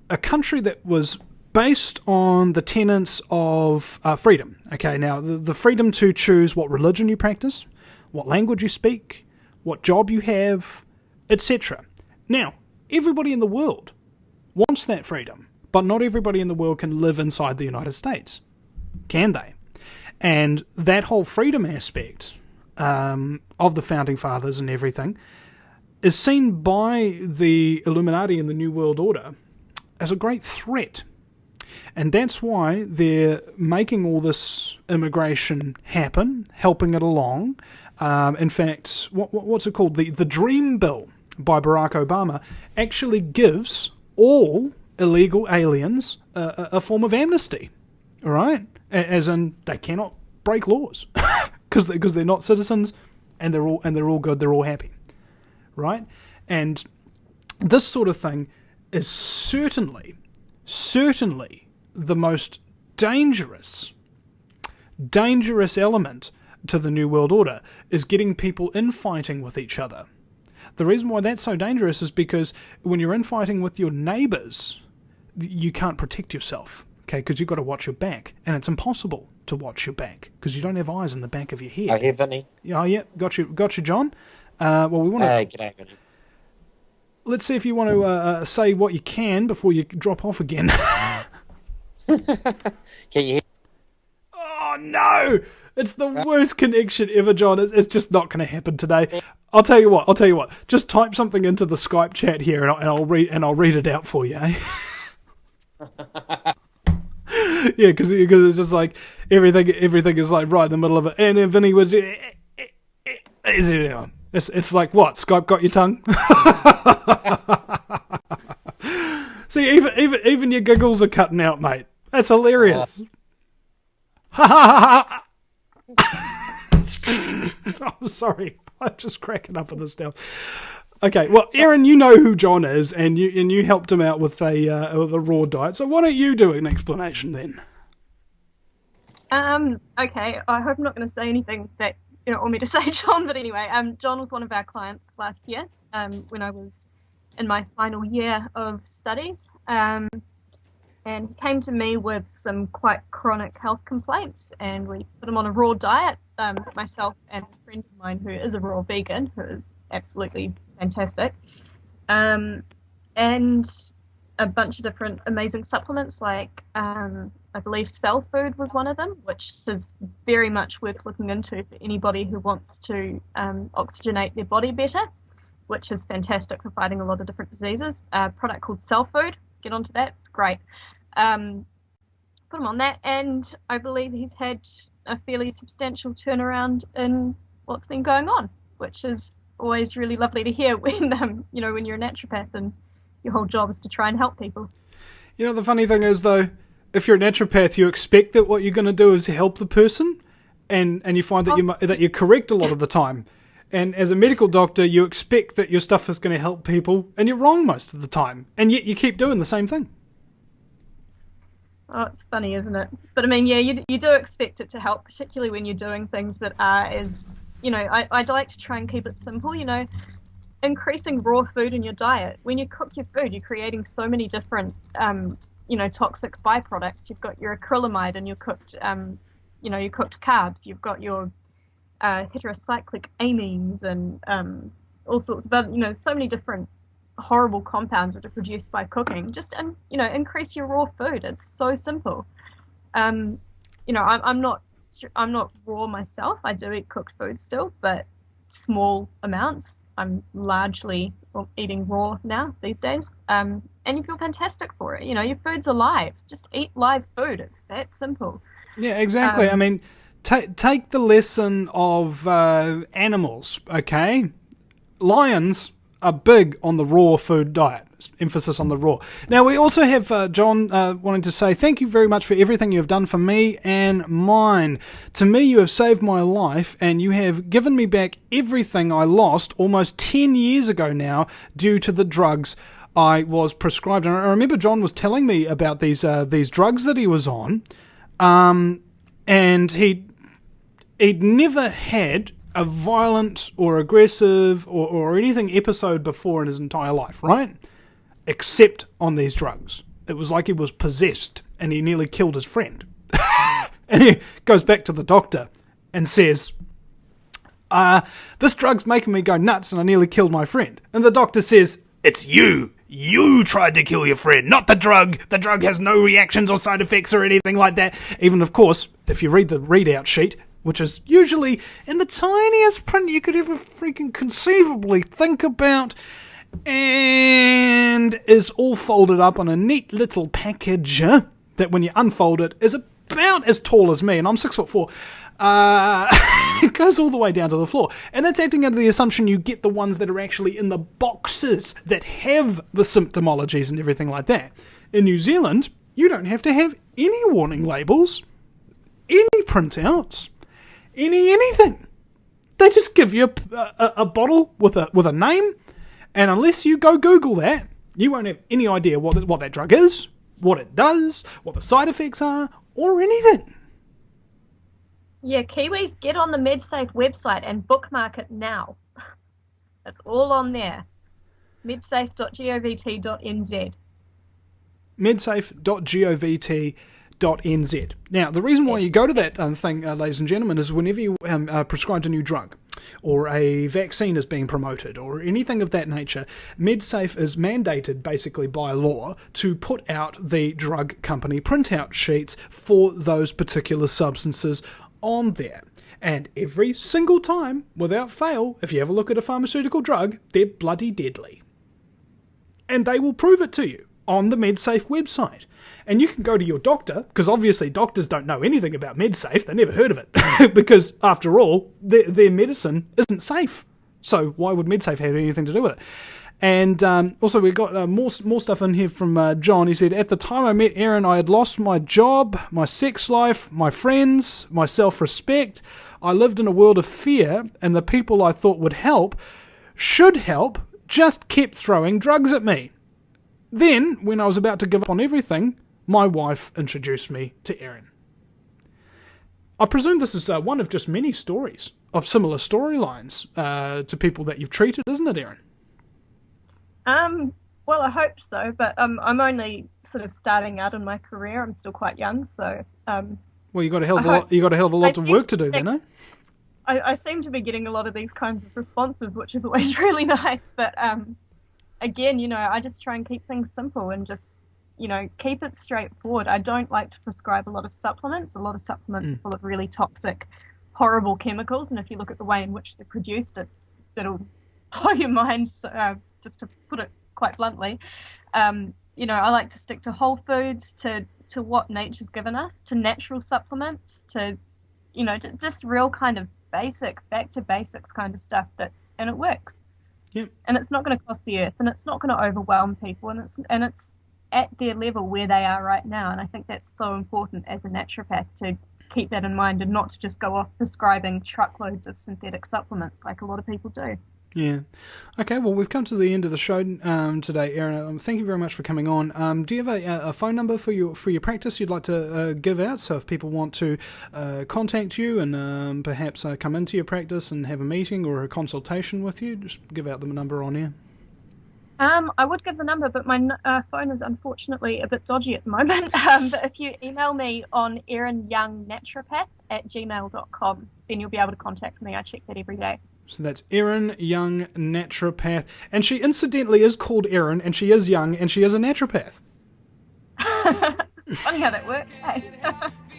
a country that was based on the tenets of freedom. Okay, now the freedom to choose what religion you practice, what language you speak, what job you have, etc. Now, everybody in the world wants that freedom, but not everybody in the world can live inside the United States, can they? And that whole freedom aspect of the Founding Fathers and everything is seen by the Illuminati and the New World Order as a great threat. And that's why they're making all this immigration happen, helping it along. In fact, what's it called? The Dream Bill by Barack Obama actually gives all illegal aliens a form of amnesty, all right? As in, they cannot break laws because they're not citizens, and they're all good, they're all happy, right? And this sort of thing is certainly the most dangerous element to the New World Order, is getting people infighting with each other. The reason why that's so dangerous is because when you're infighting with your neighbours, you can't protect yourself, okay? Because you've got to watch your back, and it's impossible to watch your back because you don't have eyes in the back of your head. I hear Vinny. Oh yeah, got you, John. Well, we want to. G'day, Vinny. Let's see if you want to say what you can before you drop off again. Can you hear? Oh no! It's the worst connection ever, John. It's just not going to happen today. I'll tell you what. Just type something into the Skype chat here, and I'll read it out for you. Eh? Yeah, because it's just like everything is like right in the middle of it. And then Vinny was, it's like what? Skype got your tongue? See, even your giggles are cutting out, mate. That's hilarious. I'm sorry, I'm just cracking up at this now. Okay, well, Erin, you know who John is, and you helped him out with a raw diet. So why don't you do an explanation then? Okay, I hope I'm not going to say anything that you don't want me to say, John. But anyway, John was one of our clients last year. When I was in my final year of studies. And he came to me with some quite chronic health complaints, and we put him on a raw diet, myself and a friend of mine who is a raw vegan, who is absolutely fantastic, and a bunch of different amazing supplements, like I believe cell food was one of them, which is very much worth looking into for anybody who wants to oxygenate their body better, which is fantastic for fighting a lot of different diseases. A product called cell food, get onto that, it's great. Put him on that, and I believe he's had a fairly substantial turnaround in what's been going on, which is always really lovely to hear when when you're a naturopath and your whole job is to try and help people. You know, the funny thing is, though, if you're a naturopath, you expect that what you're going to do is help the person, and you find that you're correct a lot of the time. And as a medical doctor, you expect that your stuff is going to help people, and you're wrong most of the time, and yet you keep doing the same thing. Oh, it's funny, isn't it? But I mean, yeah, you do expect it to help, particularly when you're doing things that are as, I'd like to try and keep it simple, increasing raw food in your diet. When you cook your food, you're creating so many different, toxic byproducts. You've got your acrylamide and your cooked, your cooked carbs. You've got your heterocyclic amines and all sorts of, so many different horrible compounds that are produced by cooking. Just increase your raw food. It's so simple. I'm not raw myself. I do eat cooked food still, but small amounts. I'm largely eating raw now these days, and you feel fantastic for it. Your food's alive. Just eat live food. It's that simple. Yeah, exactly. I mean, take the lesson of animals. Okay, lions are big on the raw food diet. Emphasis on the raw. Now, we also have John wanting to say, thank you very much for everything you have done for me and mine. To me, you have saved my life, and you have given me back everything I lost almost 10 years ago now due to the drugs I was prescribed. And I remember John was telling me about these drugs that he was on, and he'd never had a violent or aggressive or anything episode before in his entire life, right? Except on these drugs. It was like he was possessed and he nearly killed his friend. And he goes back to the doctor and says, this drug's making me go nuts and I nearly killed my friend. And the doctor says, it's you. You tried to kill your friend, not the drug. The drug has no reactions or side effects or anything like that. Even, of course, if you read the readout sheet, which is usually in the tiniest print you could ever freaking conceivably think about, and is all folded up on a neat little package, that when you unfold it is about as tall as me, and I'm 6'4". It goes all the way down to the floor. And that's acting under the assumption you get the ones that are actually in the boxes that have the symptomologies and everything like that. In New Zealand, you don't have to have any warning labels, any printouts, anything. They just give you a bottle with a name, and unless you go Google that, you won't have any idea what that drug is, what it does, what the side effects are, or anything. Yeah, Kiwis, get on the MedSafe website and bookmark it now. That's all on there. medsafe.govt.nz. medsafe.govt.nz. Now, the reason why you go to that thing, ladies and gentlemen, is whenever you are prescribed a new drug, or a vaccine is being promoted, or anything of that nature, MedSafe is mandated basically by law to put out the drug company printout sheets for those particular substances on there. And every single time, without fail, if you ever look at a pharmaceutical drug, they're bloody deadly. And they will prove it to you on the MedSafe website. And you can go to your doctor, because obviously doctors don't know anything about MedSafe, they never heard of it, because after all, their medicine isn't safe. So why would MedSafe have anything to do with it? And also we've got more stuff in here from John. He said, at the time I met Erin, I had lost my job, my sex life, my friends, my self-respect. I lived in a world of fear, and the people I thought should help, just kept throwing drugs at me. Then, when I was about to give up on everything, my wife introduced me to Erin. I presume this is one of just many stories of similar storylines to people that you've treated, isn't it, Erin? Well, I hope so, but I'm only sort of starting out in my career. I'm still quite young, so. Well, you got a hell of a lot. You got a hell of a lot of work to do, then, eh? I seem to be getting a lot of these kinds of responses, which is always really nice. But again, I just try and keep things simple and just, keep it straightforward. I don't like to prescribe a lot of supplements. A lot of supplements are full of really toxic, horrible chemicals, and if you look at the way in which they're produced, it'll blow your mind. Just to put it quite bluntly, I like to stick to whole foods, to what nature's given us, to natural supplements, to just real kind of basic, back to basics kind of stuff and it works. Yep. And it's not going to cost the earth, and it's not going to overwhelm people, and it's at their level where they are right now. And I think that's so important as a naturopath to keep that in mind and not to just go off prescribing truckloads of synthetic supplements like a lot of people do. Yeah. Okay, well, we've come to the end of the show today, Erin. Thank you very much for coming on. Do you have a phone number for your practice you'd like to give out? So if people want to contact you and perhaps come into your practice and have a meeting or a consultation with you, just give out the number on air. I would give the number, but my phone is unfortunately a bit dodgy at the moment. But if you email me on erinyoungnaturopath@gmail.com, then you'll be able to contact me. I check that every day. So that's Erin Young Naturopath. And she incidentally is called Erin, and she is young, and she is a naturopath. Funny how that works, hey?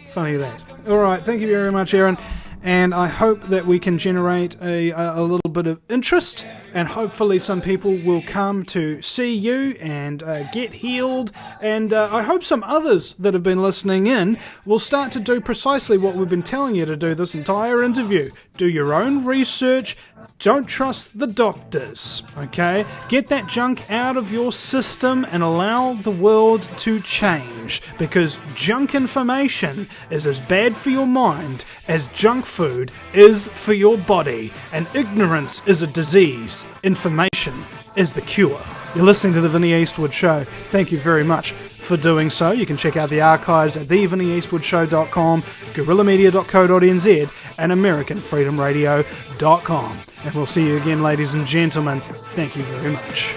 Funny that. All right, thank you very much, Erin. And I hope that we can generate a little bit of interest, and hopefully some people will come to see you and get healed. And I hope some others that have been listening in will start to do precisely what we've been telling you to do this entire interview. Do your own research. Don't trust the doctors, okay? Get that junk out of your system and allow the world to change, because junk information is as bad for your mind as junk food is for your body, and ignorance is a disease. Information is the cure. You're listening to The Vinny Eastwood Show. Thank you very much for doing so. You can check out the archives at thevinnyeastwoodshow.com, guerrillamedia.co.nz, and AmericanFreedomRadio.com. And we'll see you again, ladies and gentlemen. Thank you very much.